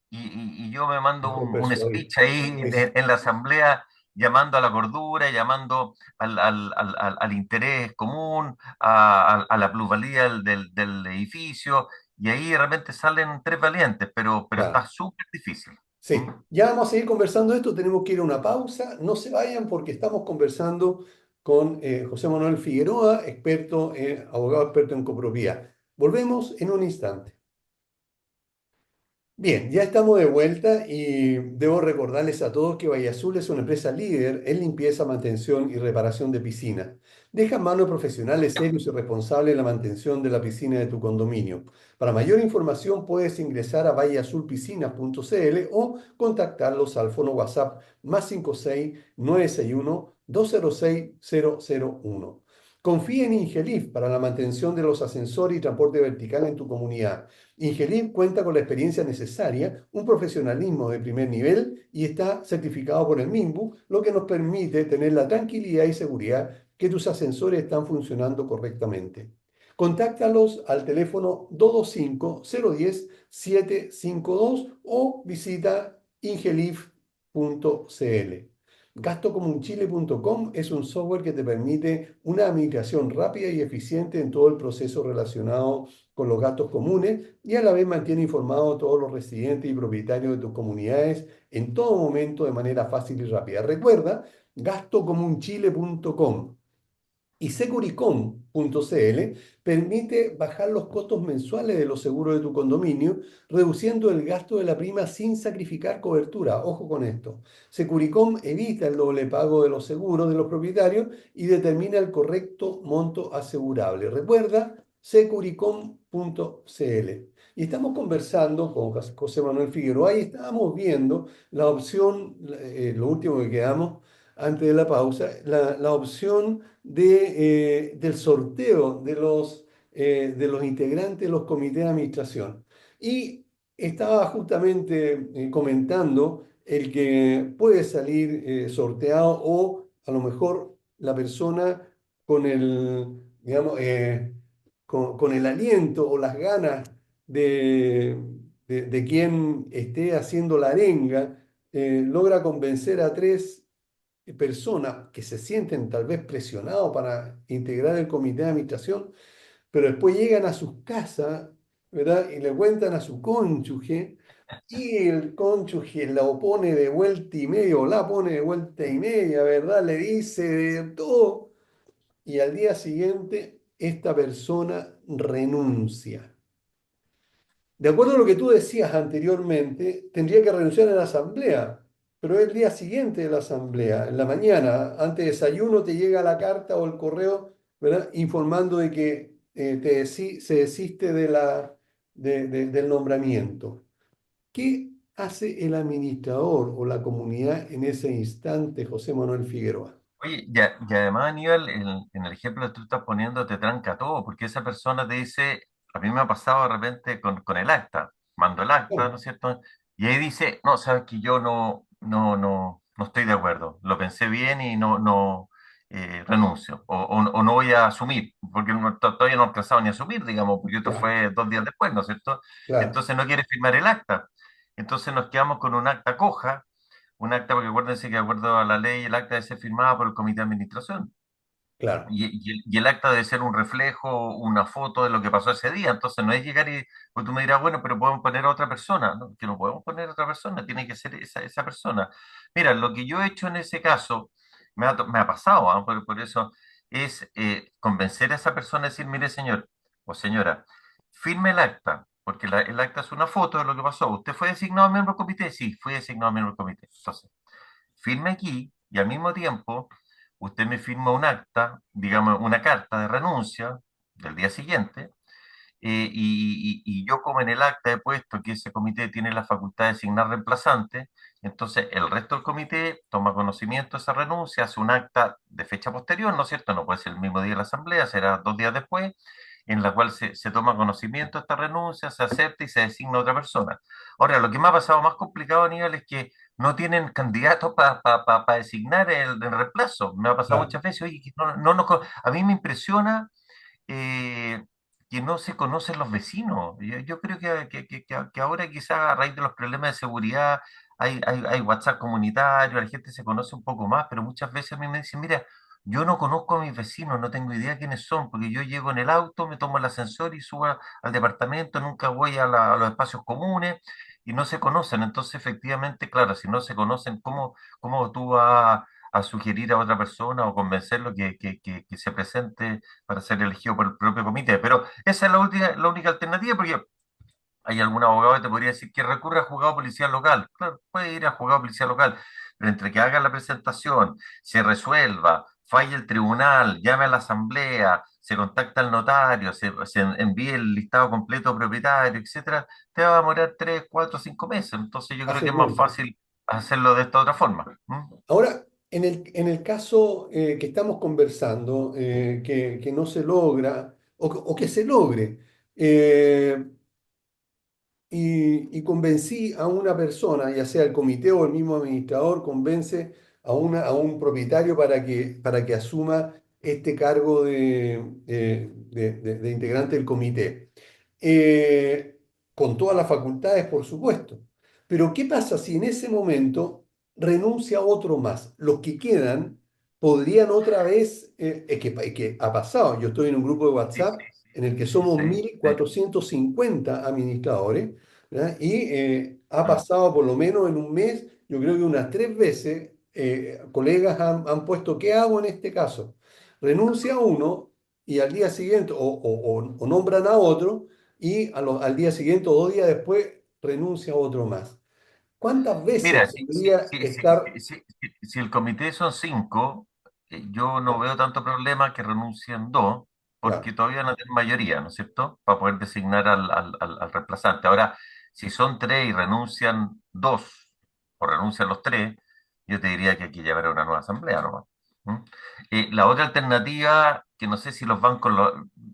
[SPEAKER 2] y yo me mando
[SPEAKER 1] Mejor
[SPEAKER 2] un
[SPEAKER 1] persuadir.
[SPEAKER 2] speech ahí
[SPEAKER 1] Es,
[SPEAKER 2] en la asamblea llamando a la cordura, llamando al interés común, a la plusvalía del edificio, y ahí de repente salen tres valientes, pero está
[SPEAKER 1] claro.
[SPEAKER 2] súper difícil.
[SPEAKER 1] Sí,
[SPEAKER 2] ¿Mm?
[SPEAKER 1] ya vamos a seguir conversando de esto, tenemos que ir a una pausa, no se vayan porque estamos conversando con José Manuel Figueroa, abogado experto en copropiedad. Volvemos en un instante. Bien, ya estamos de vuelta y debo recordarles a todos que Valle Azul es una empresa líder en limpieza, mantención y reparación de piscinas. Deja en manos de profesionales serios y responsables la mantención de la piscina de tu condominio. Para mayor información puedes ingresar a valleazulpiscinas.cl o contactarlos al fono WhatsApp +56 961 206 001. Confía en Ingelif para la mantención de los ascensores y transporte vertical en tu comunidad. Ingelif cuenta con la experiencia necesaria, un profesionalismo de primer nivel y está certificado por el MIMBU, lo que nos permite tener la tranquilidad y seguridad que tus ascensores están funcionando correctamente. Contáctalos al teléfono 225-010-752 o visita ingelif.cl. Gastocomunchile.com es un software que te permite una administración rápida y eficiente en todo el proceso relacionado con los gastos comunes y a la vez mantiene informados a todos los residentes y propietarios de tus comunidades en todo momento de manera fácil y rápida. Recuerda, gastocomunchile.com y Securicom.cl permite bajar los costos mensuales de los seguros de tu condominio, reduciendo el gasto de la prima sin sacrificar cobertura. Ojo con esto. Securicom evita el doble pago de los seguros de los propietarios y determina el correcto monto asegurable. Recuerda, securicom.cl. Y estamos conversando con José Manuel Figueroa y estábamos viendo la opción, lo último que quedamos antes de la pausa, la opción del sorteo de los integrantes de los comités de administración. Y estaba justamente comentando el que puede salir sorteado o a lo mejor la persona con digamos, con el aliento o las ganas de quien esté haciendo la arenga, logra convencer a tres personas que se sienten tal vez presionados para integrar el comité de administración, pero después llegan a sus casas, ¿verdad? Y le cuentan a su cónyuge, y el cónyuge la opone de vuelta y media, o la pone de vuelta y media, ¿verdad? Le dice de todo, y al día siguiente esta persona renuncia. De acuerdo a lo que tú decías anteriormente, tendría que renunciar a la asamblea, pero es el día siguiente de la asamblea, en la mañana, antes de desayuno, te llega la carta o el correo, ¿verdad? Informando de que se desiste del nombramiento. ¿Qué hace el administrador o la comunidad en ese instante, José Manuel Figueroa?
[SPEAKER 2] Oye, ya, y además, Aníbal, en el ejemplo que tú estás poniendo te tranca todo, porque esa persona te dice, a mí me ha pasado de repente con el acta, mando el acta,
[SPEAKER 1] Claro,
[SPEAKER 2] ¿no es cierto? Y ahí dice, no, sabes que yo no estoy de acuerdo, lo pensé bien y no renuncio, o no voy a asumir, porque todavía no he alcanzado ni a asumir, digamos, porque esto
[SPEAKER 1] ya,
[SPEAKER 2] fue 2 días después, ¿no es cierto?
[SPEAKER 1] claro,
[SPEAKER 2] Entonces no quiere firmar el acta. Entonces nos quedamos con un acta coja, un acta, porque acuérdense que de acuerdo a la ley, el acta debe ser firmada por el comité de administración.
[SPEAKER 1] claro,
[SPEAKER 2] Y el acta debe ser un reflejo, una foto de lo que pasó ese día. Entonces no es llegar y pues tú me dirás, bueno, pero podemos poner a otra persona. No, que no podemos poner a otra persona, tiene que ser esa persona. Mira, lo que yo he hecho en ese caso, me ha pasado, ¿ah? Por eso, es convencer a esa persona, decir, mire, señor o señora, firme el acta, porque el acta es una foto de lo que pasó. ¿Usted fue designado miembro del comité? Sí, fui designado miembro del comité. Entonces, firme aquí y al mismo tiempo usted me firma un acta, digamos, una carta de renuncia del día siguiente, y yo como en el acta he puesto que ese comité tiene la facultad de designar reemplazante, entonces el resto del comité toma conocimiento de esa renuncia, hace un acta de fecha posterior, ¿no es cierto? No puede ser el mismo día de la asamblea, será 2 días después, en la cual se toma conocimiento de esta renuncia, se acepta y se designa otra persona. Ahora, lo que me ha pasado más complicado, Aníbal, es que no tienen candidatos para designar el reemplazo. Me ha pasado
[SPEAKER 1] claro.
[SPEAKER 2] muchas veces, oye, que a mí me impresiona eh, que no se conocen los vecinos. Yo creo que ahora quizás a raíz de los problemas de seguridad hay WhatsApp comunitario, la gente se conoce un poco más, pero muchas veces a mí me dicen, mira, yo no conozco a mis vecinos, no tengo idea quiénes son, porque yo llego en el auto, me tomo el ascensor y subo al departamento, nunca voy a los espacios comunes y no se conocen. Entonces, efectivamente, claro, si no se conocen, ¿cómo tú vas a sugerir a otra persona o convencerlo que se presente para ser elegido por el propio comité? Pero esa es la única alternativa, porque hay algún abogado que te podría decir que recurra a juzgado policial local. Claro, puede ir a juzgado policial local, pero entre que haga la presentación, se resuelva, falle el tribunal, llame a la asamblea, se contacta al notario, se envíe el listado completo propietario, etcétera, te va a demorar 3, 4, 5 meses. Entonces yo creo
[SPEAKER 1] Hace
[SPEAKER 2] que es más
[SPEAKER 1] mucho.
[SPEAKER 2] fácil hacerlo de esta otra forma. ¿Mm?
[SPEAKER 1] Ahora, en el caso que estamos conversando, que no se logra, o que se logre, eh, y convencí a una persona, ya sea el comité o el mismo administrador, convence a un propietario para que asuma este cargo de integrante del comité. Eh, con todas las facultades, por supuesto. Pero ¿qué pasa si en ese momento renuncia otro más? Los que quedan podrían otra vez, es que ha pasado, yo estoy en un grupo de
[SPEAKER 2] Sí,
[SPEAKER 1] WhatsApp
[SPEAKER 2] sí,
[SPEAKER 1] en el que
[SPEAKER 2] sí,
[SPEAKER 1] somos
[SPEAKER 2] sí,
[SPEAKER 1] mil
[SPEAKER 2] sí.
[SPEAKER 1] cuatrocientos cincuenta administradores, ¿ya? Y ha
[SPEAKER 2] Mm.
[SPEAKER 1] pasado por lo menos en un mes, yo creo que unas 3 veces, colegas han puesto, ¿qué hago en este caso? Renuncia a uno y al día siguiente, o nombran a otro, y al día siguiente o 2 días después renuncia a otro más. ¿Cuántas veces
[SPEAKER 2] Mira, si, si,
[SPEAKER 1] podría
[SPEAKER 2] si, si,
[SPEAKER 1] estar?
[SPEAKER 2] si el comité son 5, yo no veo tanto problema que renuncien 2,
[SPEAKER 1] Claro,
[SPEAKER 2] porque todavía no tienen mayoría, ¿no es cierto? Para poder designar al reemplazante. Ahora, si son 3 y renuncian 2, o renuncian los 3, yo te diría que hay que llevar a una nueva asamblea nomás. ¿Mm? La otra alternativa, que no sé si los bancos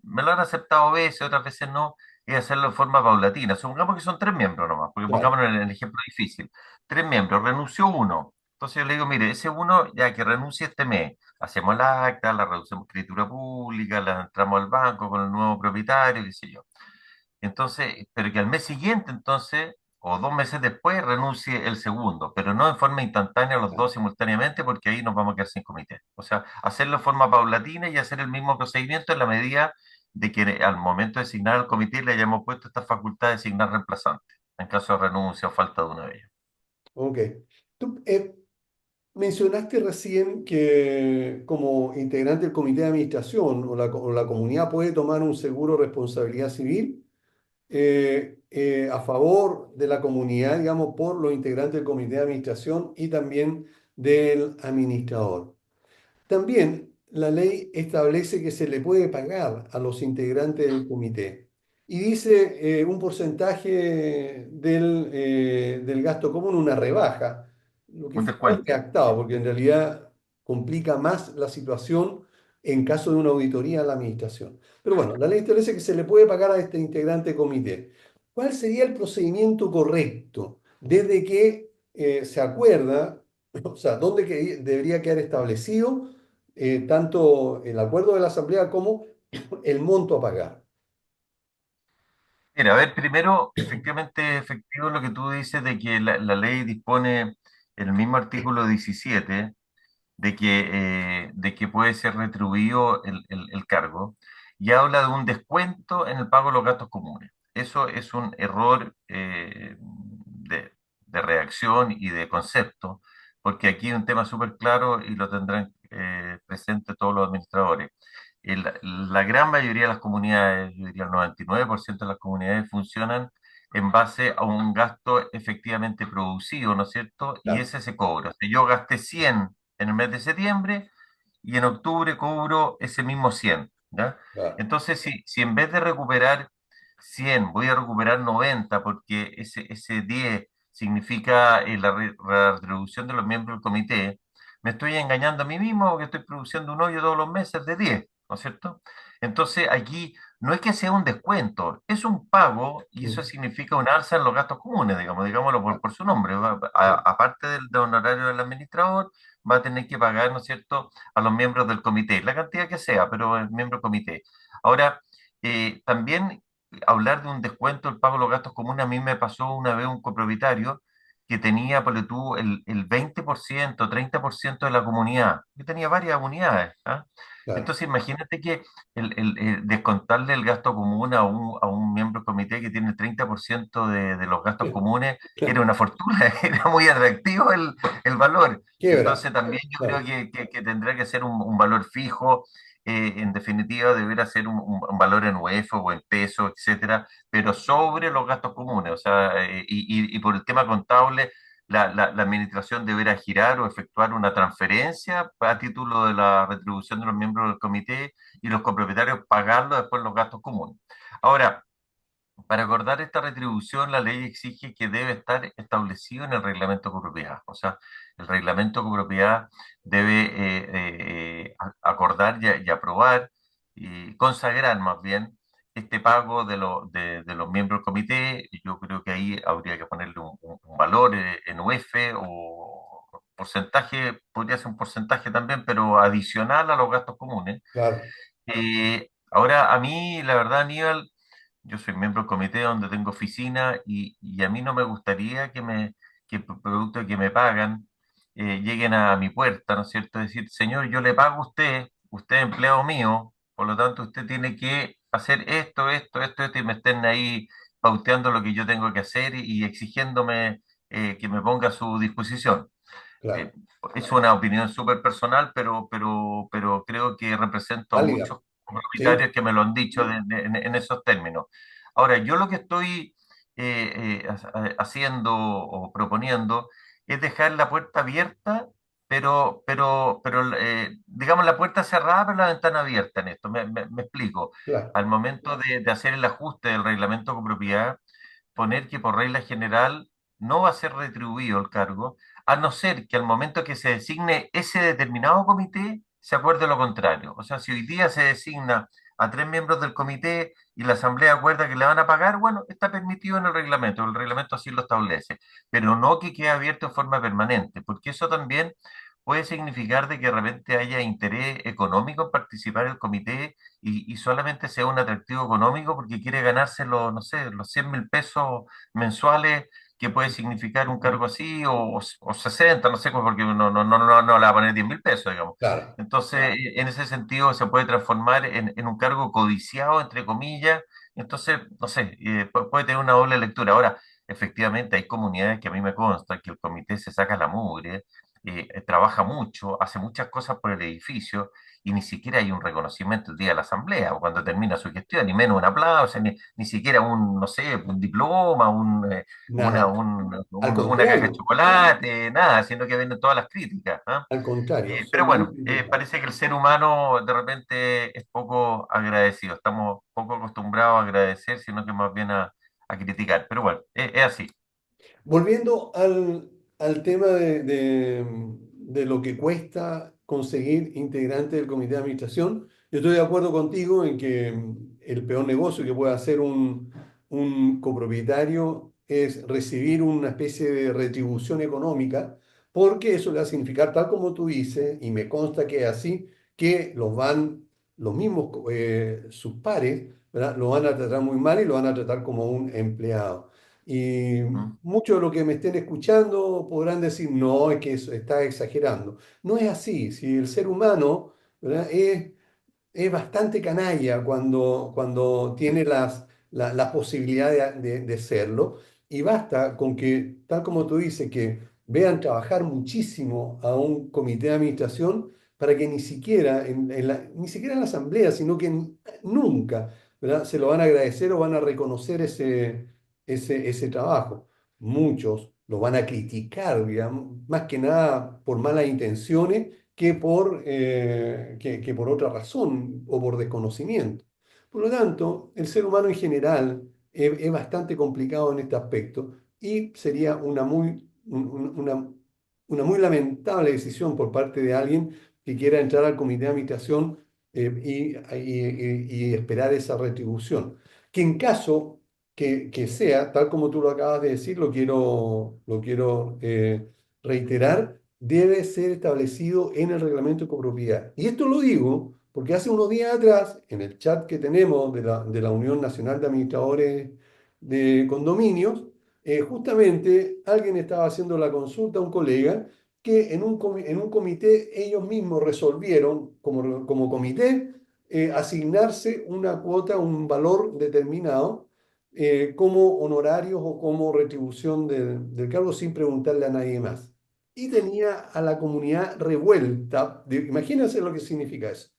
[SPEAKER 2] me lo han aceptado a veces, otras veces no, es hacerlo de forma paulatina. Supongamos que son 3 miembros nomás, porque
[SPEAKER 1] claro,
[SPEAKER 2] pongámonos en el ejemplo difícil. 3 miembros, renunció uno. Entonces yo le digo, mire, ese uno ya que renuncie este mes, hacemos la acta, la reducimos a escritura pública, la entramos al banco con el nuevo propietario, qué sé yo. Entonces, pero que al mes siguiente, entonces, o 2 meses después, renuncie el segundo, pero no en forma instantánea los
[SPEAKER 1] claro.
[SPEAKER 2] dos simultáneamente, porque ahí nos vamos a quedar sin comité. O sea, hacerlo en forma paulatina y hacer el mismo procedimiento en la medida de que al momento de designar al comité le hayamos puesto esta facultad de designar reemplazantes, en caso de renuncia o falta de uno de ellos.
[SPEAKER 1] Ok. Tú, mencionaste recién que como integrante del comité de administración o la comunidad puede tomar un seguro de responsabilidad civil a favor de la comunidad, digamos, por los integrantes del comité de administración y también del administrador. También la ley establece que se le puede pagar a los integrantes del comité y dice un porcentaje del gasto común, una rebaja, lo que
[SPEAKER 2] Un
[SPEAKER 1] fue
[SPEAKER 2] descuento.
[SPEAKER 1] redactado, porque en realidad complica más la situación en caso de una auditoría a la administración. Pero bueno, la ley establece que se le puede pagar a este integrante del comité. ¿Cuál sería el procedimiento correcto desde que se acuerda, o sea, dónde debería quedar establecido tanto el acuerdo de la Asamblea como el monto a pagar?
[SPEAKER 2] Mira, a ver, primero, efectivamente, efectivo lo que tú dices de que la ley dispone, el mismo artículo 17, de que puede ser retribuido el cargo, y habla de un descuento en el pago de los gastos comunes. Eso es un error de redacción y de concepto, porque aquí hay un tema súper claro y lo tendrán presente todos los administradores. La gran mayoría de las comunidades, yo diría el 99% de las comunidades funcionan en base a un gasto efectivamente producido, ¿no es cierto? Y
[SPEAKER 1] Claro,
[SPEAKER 2] ese se cobra. Si yo gasté 100 en el mes de septiembre y en octubre cobro ese mismo 100, ¿ya?
[SPEAKER 1] claro.
[SPEAKER 2] Entonces, si en vez de recuperar 100 voy a recuperar 90 porque ese 10 significa la retribución de los miembros del comité, me estoy engañando a mí mismo porque estoy produciendo un hoyo todos los meses de 10, ¿no es cierto? Entonces, aquí no es que sea un descuento, es un pago y eso
[SPEAKER 1] Mm,
[SPEAKER 2] significa un alza en los gastos comunes, digamos, digámoslo por,
[SPEAKER 1] claro,
[SPEAKER 2] por su nombre.
[SPEAKER 1] sí.
[SPEAKER 2] Aparte del honorario del administrador, va a tener que pagar, ¿no es cierto?, a los miembros del comité, la cantidad que sea, pero el miembro del comité. Ahora, también hablar de un descuento, el pago de los gastos comunes, a mí me pasó una vez un copropietario que tenía, ponle tú, el 20%, 30% de la comunidad. Yo tenía varias unidades, ¿ah?
[SPEAKER 1] Claro.
[SPEAKER 2] Entonces, imagínate que descontarle el gasto común a un miembro del comité que tiene el 30% de los gastos comunes era
[SPEAKER 1] Claro.
[SPEAKER 2] una fortuna, era muy atractivo el valor.
[SPEAKER 1] Quiebra.
[SPEAKER 2] Entonces, también yo creo
[SPEAKER 1] Claro.
[SPEAKER 2] que tendrá que ser un valor fijo. en definitiva deberá ser un valor en UF o en peso, etcétera, pero sobre los gastos comunes. O sea, y por el tema contable, la administración deberá girar o efectuar una transferencia a título de la retribución de los miembros del comité y los copropietarios pagarlo después los gastos comunes. Ahora, para acordar esta retribución, la ley exige que debe estar establecido en el reglamento de copropiedad. O sea, el reglamento de copropiedad debe acordar y aprobar y consagrar más bien este pago de los miembros del comité. Yo creo que ahí habría que ponerle un valor en UF o porcentaje, podría ser un porcentaje también, pero adicional a los gastos comunes.
[SPEAKER 1] Claro,
[SPEAKER 2] Ahora, a mí, la verdad, Aníbal, yo soy miembro del comité donde tengo oficina y a mí no me gustaría que producto de que me pagan lleguen a mi puerta, ¿no es cierto? Decir, señor, yo le pago a usted, usted es empleado mío, por lo tanto usted tiene que hacer esto, y me estén ahí pauteando lo que yo tengo que hacer y exigiéndome que me ponga a su disposición.
[SPEAKER 1] claro.
[SPEAKER 2] Eh, es una opinión súper personal, pero creo que represento a
[SPEAKER 1] Válida.
[SPEAKER 2] muchos
[SPEAKER 1] Sí,
[SPEAKER 2] propietarios que me lo han dicho en esos términos. Ahora, yo lo que estoy haciendo o proponiendo es dejar la puerta abierta, digamos la puerta cerrada, pero la ventana abierta en esto. Me explico.
[SPEAKER 1] claro,
[SPEAKER 2] Al momento de hacer el ajuste del reglamento de copropiedad, poner que por regla general no va a ser retribuido el cargo, a no ser que al momento que se designe ese determinado comité se acuerde lo contrario. O sea, si hoy día se designa a 3 miembros del comité y la asamblea acuerda que le van a pagar, bueno, está permitido en el reglamento así lo establece, pero no que quede abierto en forma permanente, porque eso también puede significar de que de repente haya interés económico en participar en el comité y solamente sea un atractivo económico porque quiere ganarse los, no sé, los 100.000 pesos mensuales que puede significar un cargo así, o 60, no sé, porque no le va a poner 10.000 pesos, digamos.
[SPEAKER 1] claro.
[SPEAKER 2] Entonces, en ese sentido, se puede transformar en un cargo codiciado, entre comillas. Entonces, no sé, puede tener una doble lectura. Ahora, efectivamente, hay comunidades que a mí me consta que el comité se saca la mugre, trabaja mucho, hace muchas cosas por el edificio y ni siquiera hay un reconocimiento el día de la asamblea o cuando termina su gestión, ni menos un aplauso, ni siquiera un, no sé, un diploma,
[SPEAKER 1] Nada. Al
[SPEAKER 2] una caja de
[SPEAKER 1] contrario,
[SPEAKER 2] chocolate, nada, sino que vienen todas las críticas. ¿Ah?
[SPEAKER 1] al contrario,
[SPEAKER 2] Pero
[SPEAKER 1] son muy
[SPEAKER 2] bueno,
[SPEAKER 1] criticados.
[SPEAKER 2] parece que el ser humano de repente es poco agradecido, estamos poco acostumbrados a agradecer, sino que más bien a criticar. Pero bueno, es así.
[SPEAKER 1] Volviendo al tema de lo que cuesta conseguir integrantes del comité de administración, yo estoy de acuerdo contigo en que el peor negocio que puede hacer un copropietario es recibir una especie de retribución económica, porque eso le va a significar, tal como tú dices, y me consta que es así, que los mismos, sus pares, ¿verdad? Lo van a tratar muy mal y lo van a tratar como un empleado. Y
[SPEAKER 2] ¿Mm?
[SPEAKER 1] muchos de los que me estén escuchando podrán decir, no, es que eso está exagerando. No es así. Si el ser humano, ¿verdad? Es bastante canalla cuando tiene la posibilidad de serlo. Y basta con que, tal como tú dices, que vean trabajar muchísimo a un comité de administración para que ni siquiera ni siquiera en la asamblea, sino que nunca, ¿verdad? Se lo van a agradecer o van a reconocer ese trabajo. Muchos lo van a criticar, digamos, más que nada por malas intenciones que por otra razón o por desconocimiento. Por lo tanto, el ser humano en general es bastante complicado en este aspecto y sería una muy lamentable decisión por parte de alguien que quiera entrar al comité de administración y esperar esa retribución. Que en caso que sea, tal como tú lo acabas de decir, lo quiero reiterar, debe ser establecido en el reglamento de copropiedad. Y esto lo digo porque hace unos días atrás, en el chat que tenemos de la Unión Nacional de Administradores de Condominios, justamente alguien estaba haciendo la consulta a un colega que en un comité ellos mismos resolvieron, como comité, asignarse una cuota, un valor determinado como honorarios o como retribución del cargo sin preguntarle a nadie más. Y tenía a la comunidad revuelta. Imagínense lo que significa eso.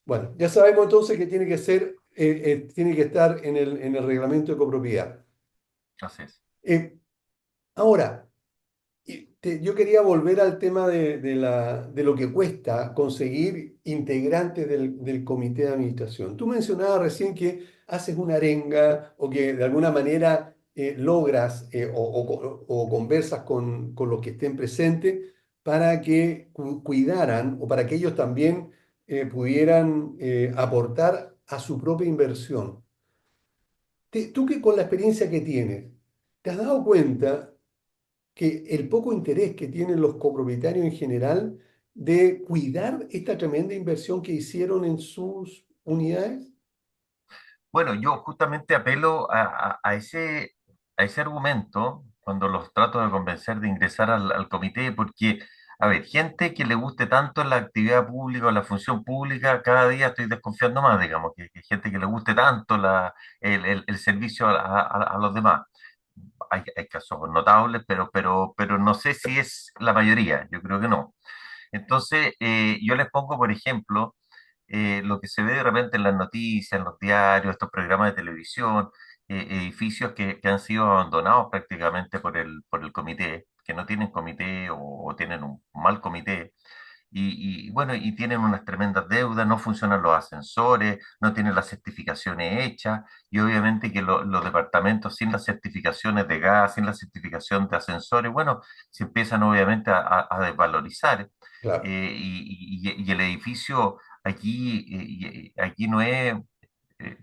[SPEAKER 1] Bueno, ya sabemos entonces que tiene que ser, tiene que estar en el reglamento de copropiedad.
[SPEAKER 2] Así es.
[SPEAKER 1] Eh, Ahora, yo quería volver al tema de lo que cuesta conseguir integrantes del comité de administración. Tú mencionabas recién que haces una arenga o que de alguna manera logras o conversas con los que estén presentes para que cuidaran o para que ellos también pudieran aportar a su propia inversión. Tú que con la experiencia que tienes, ¿te has dado cuenta que el poco interés que tienen los copropietarios en general de cuidar esta tremenda inversión que hicieron en sus unidades?
[SPEAKER 2] Bueno, yo justamente apelo a ese argumento cuando los trato de convencer de ingresar al comité, porque, a ver, gente que le guste tanto la actividad pública o la función pública, cada día estoy desconfiando más, digamos, que gente que le guste tanto el servicio a los demás. Hay casos notables, pero no sé si es la mayoría, yo creo que no. Entonces, yo les pongo, por ejemplo, lo que se ve de repente en las noticias, en los diarios, estos programas de televisión, edificios que han sido abandonados prácticamente por el comité, que no tienen comité o tienen un mal comité. Bueno, y tienen unas tremendas deudas, no funcionan los ascensores, no tienen las certificaciones hechas, y obviamente que los departamentos sin las certificaciones de gas, sin la certificación de ascensores, bueno, se empiezan obviamente a desvalorizar,
[SPEAKER 1] Claro,
[SPEAKER 2] y el edificio aquí, aquí no es,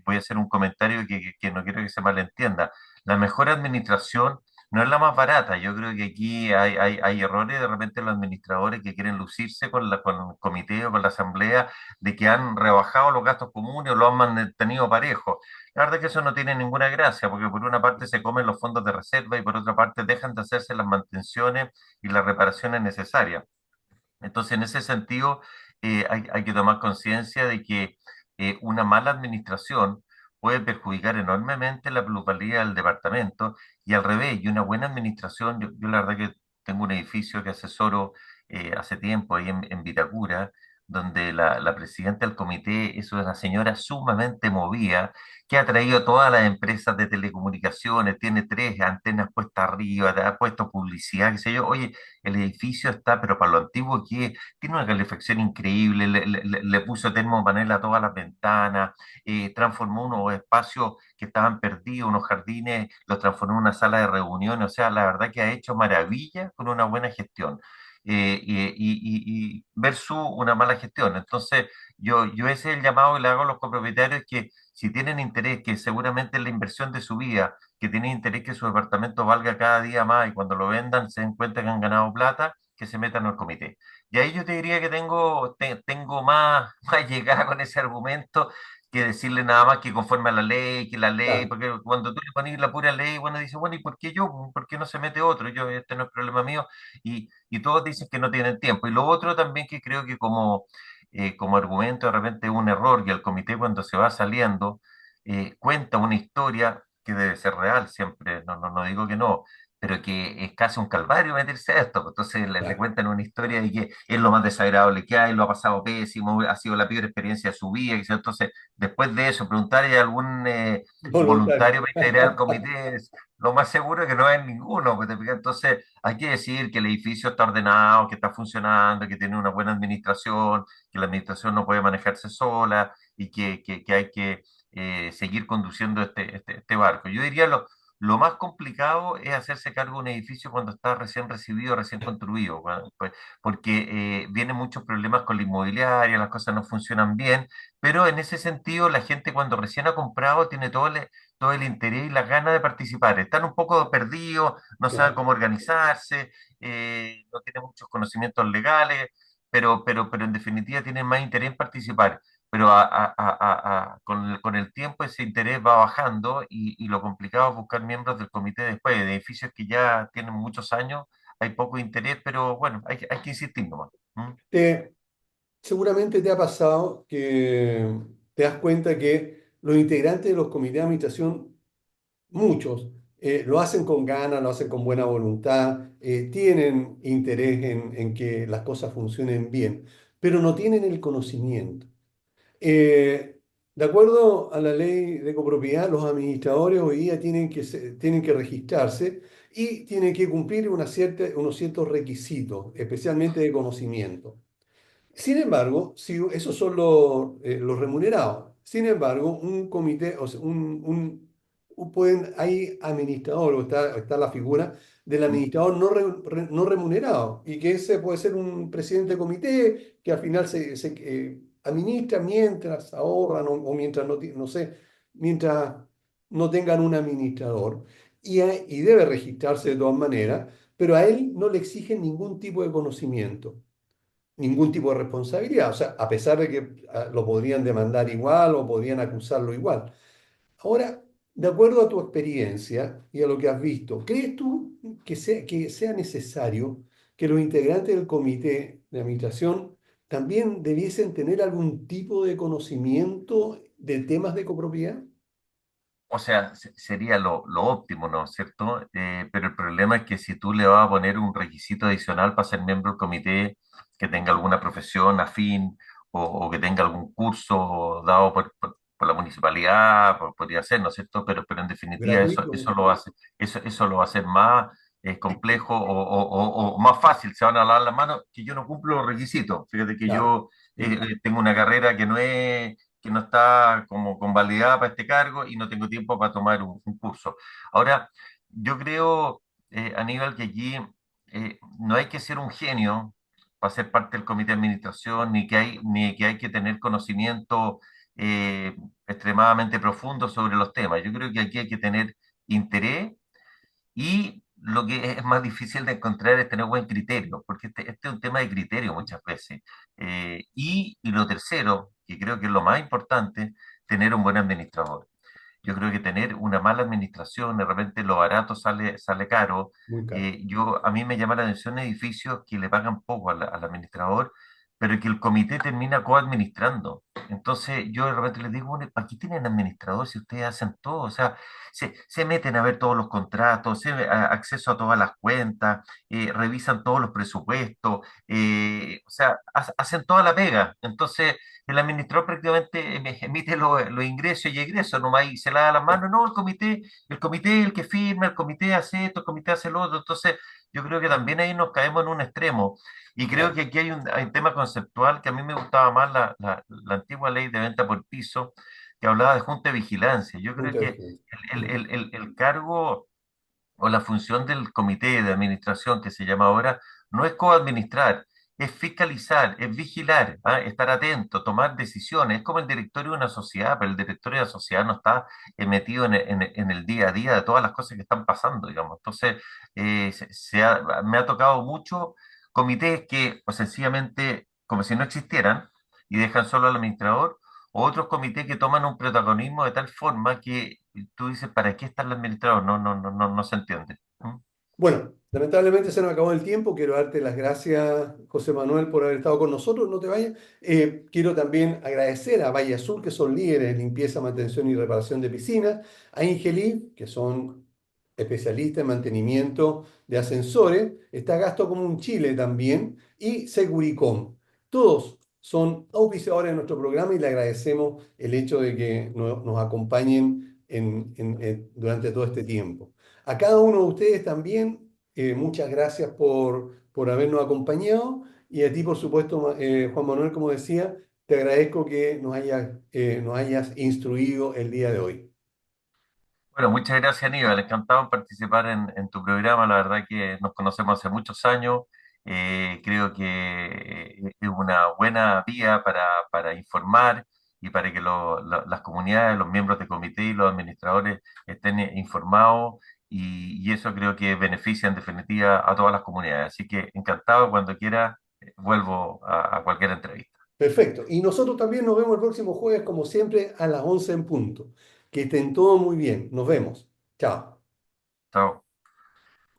[SPEAKER 2] voy a hacer un comentario que no quiero que se malentienda. La mejor administración no es la más barata. Yo creo que aquí hay errores de repente los administradores que quieren lucirse con el comité o con la asamblea de que han rebajado los gastos comunes o lo han mantenido parejo. La verdad es que eso no tiene ninguna gracia, porque por una parte se comen los fondos de reserva y por otra parte dejan de hacerse las mantenciones y las reparaciones necesarias. Entonces, en ese sentido, hay que tomar conciencia de que una mala administración puede perjudicar enormemente la plusvalía del departamento y al revés, y una buena administración, yo la verdad que tengo un edificio que asesoro hace tiempo ahí en Vitacura, donde la presidenta del comité es una señora sumamente movida, que ha traído todas las empresas de telecomunicaciones, tiene tres antenas puestas arriba, ha puesto publicidad, qué sé yo. Oye, el edificio está, pero para lo antiguo que es, tiene una calefacción increíble, le puso termopanel a todas las ventanas, transformó unos espacios que estaban perdidos, unos jardines, los transformó en una sala de reuniones, o sea, la verdad que ha hecho maravilla con una buena gestión. Versus una mala gestión. Entonces, yo ese es el llamado que le hago a los copropietarios que si tienen interés, que seguramente es la inversión de su vida, que tienen interés que su departamento valga cada día más y cuando lo vendan se den cuenta que han ganado plata, que se metan al comité. Y ahí yo te diría que tengo más, más llegada con ese argumento que decirle nada más que conforme a la ley, que la ley,
[SPEAKER 1] claro.
[SPEAKER 2] porque cuando tú le pones la pura ley, bueno, dice, bueno, ¿y por qué yo? ¿Por qué no se mete otro? Yo, este no es problema mío. Y todos dicen que no tienen tiempo. Y lo otro también que creo que como argumento de repente es un error, y el comité cuando se va saliendo cuenta una historia que debe ser real siempre, no digo que no, pero que es casi un calvario meterse a esto. Entonces le
[SPEAKER 1] Claro.
[SPEAKER 2] cuentan una historia de que es lo más desagradable que hay, lo ha pasado pésimo, ha sido la peor experiencia de su vida, qué sé yo. Entonces, después de eso, preguntar a algún
[SPEAKER 1] Voluntario.
[SPEAKER 2] voluntario para integrar al comité, lo más seguro es que no es ninguno. Pues, ¿te fijas? Entonces, hay que decir que el edificio está ordenado, que está funcionando, que tiene una buena administración, que la administración no puede manejarse sola y que hay que seguir conduciendo este barco. Yo diría lo más complicado es hacerse cargo de un edificio cuando está recién recibido, recién construido, pues, porque vienen muchos problemas con la inmobiliaria, las cosas no funcionan bien, pero en ese sentido la gente cuando recién ha comprado tiene todo el interés y las ganas de participar. Están un poco perdidos, no saben
[SPEAKER 1] Claro.
[SPEAKER 2] cómo organizarse, no tienen muchos conocimientos legales, pero en definitiva tienen más interés en participar, pero con el tiempo ese interés va bajando y lo complicado es buscar miembros del comité después. De edificios que ya tienen muchos años, hay poco interés, pero bueno, hay que insistir nomás. ¿Mm?
[SPEAKER 1] Te- Seguramente te ha pasado que te das cuenta que los integrantes de los comités de administración, muchos, lo hacen con ganas, lo hacen con buena voluntad, tienen interés en que las cosas funcionen bien, pero no tienen el conocimiento. Eh, de acuerdo a la ley de copropiedad, los administradores hoy día tienen que registrarse y tienen que cumplir unos ciertos requisitos, especialmente de conocimiento. Sin embargo, si esos son los remunerados. Sin embargo, un comité, o sea, hay administrador, o está la figura del administrador no remunerado, y que ese puede ser un presidente de comité que al final administra mientras ahorran o mientras no sé, mientras no tengan un administrador. Y debe registrarse de todas maneras, pero a él no le exigen ningún tipo de conocimiento, ningún tipo de responsabilidad. O sea, a pesar de que lo podrían demandar igual o podrían acusarlo igual. Ahora, de acuerdo a tu experiencia y a lo que has visto, ¿crees tú que sea necesario que los integrantes del comité de administración también debiesen tener algún tipo de conocimiento de temas de copropiedad?
[SPEAKER 2] O sea, sería lo óptimo, ¿no es cierto? Pero el problema es que si tú le vas a poner un requisito adicional para ser miembro del comité, que tenga alguna profesión afín o que tenga algún curso dado por la municipalidad, podría ser, ¿no es cierto? Pero en definitiva
[SPEAKER 1] Gratuito.
[SPEAKER 2] eso lo va a hacer más complejo o más fácil. Se van a lavar las manos que yo no cumplo los requisitos. Fíjate que
[SPEAKER 1] Claro.
[SPEAKER 2] yo
[SPEAKER 1] Mm.
[SPEAKER 2] tengo una carrera que no está como convalidada para este cargo y no tengo tiempo para tomar un curso. Ahora, yo creo, Aníbal, que aquí no hay que ser un genio para ser parte del comité de administración, ni que hay que tener conocimiento extremadamente profundo sobre los temas. Yo creo que aquí hay que tener interés y lo que es más difícil de encontrar es tener buen criterio, porque este es un tema de criterio muchas veces. Y lo tercero, que creo que es lo más importante, tener un buen administrador. Yo creo que tener una mala administración, de repente lo barato sale caro.
[SPEAKER 1] Muy caro.
[SPEAKER 2] A mí me llama la atención edificios que le pagan poco al administrador, pero que el comité termina coadministrando. Entonces yo de repente les digo, bueno, ¿para qué tienen administrador si ustedes hacen todo? O sea, se meten a ver todos los contratos, acceso a todas las cuentas, revisan todos los presupuestos, o sea, hacen toda la pega. Entonces el administrador prácticamente emite los ingresos y egresos, nomás y se lava las manos. No, el comité es el que firma, el comité hace esto, el comité hace lo otro. Entonces, yo creo que también ahí nos caemos en un extremo. Y creo
[SPEAKER 1] Claro.
[SPEAKER 2] que aquí hay un tema conceptual que a mí me gustaba más la antigua ley de venta por piso, que hablaba de junta de vigilancia. Yo creo
[SPEAKER 1] Punto de
[SPEAKER 2] que
[SPEAKER 1] vista. Mm.
[SPEAKER 2] el cargo o la función del comité de administración que se llama ahora no es coadministrar, es fiscalizar, es vigilar, ¿ah? Estar atento, tomar decisiones. Es como el directorio de una sociedad, pero el directorio de la sociedad no está metido en el día a día de todas las cosas que están pasando, digamos. Entonces, me ha tocado mucho comités que o sencillamente, como si no existieran, y dejan solo al administrador, o otros comités que toman un protagonismo de tal forma que tú dices, ¿para qué está el administrador? No se entiende. ¿Mm?
[SPEAKER 1] Bueno, lamentablemente se nos acabó el tiempo. Quiero darte las gracias, José Manuel, por haber estado con nosotros. No te vayas. Quiero también agradecer a Valle Azul, que son líderes en limpieza, mantención y reparación de piscinas, a Ingelif, que son especialistas en mantenimiento de ascensores, está Gasto Común Chile también, y Seguricom. Todos son auspiciadores de nuestro programa y le agradecemos el hecho de que nos acompañen durante todo este tiempo. A cada uno de ustedes también, muchas gracias por habernos acompañado, y a ti, por supuesto, Juan Manuel, como decía, te agradezco que nos hayas instruido el día de hoy.
[SPEAKER 2] Bueno, muchas gracias, Aníbal. Encantado en participar en tu programa. La verdad que nos conocemos hace muchos años. Creo que es una buena vía para informar y para que las comunidades, los miembros del comité y los administradores estén informados y eso creo que beneficia en definitiva a todas las comunidades. Así que encantado, cuando quiera, vuelvo a cualquier entrevista.
[SPEAKER 1] Perfecto. Y nosotros también nos vemos el próximo jueves, como siempre, a las 11 en punto. Que estén todos muy bien. Nos vemos. Chao.
[SPEAKER 2] Chao.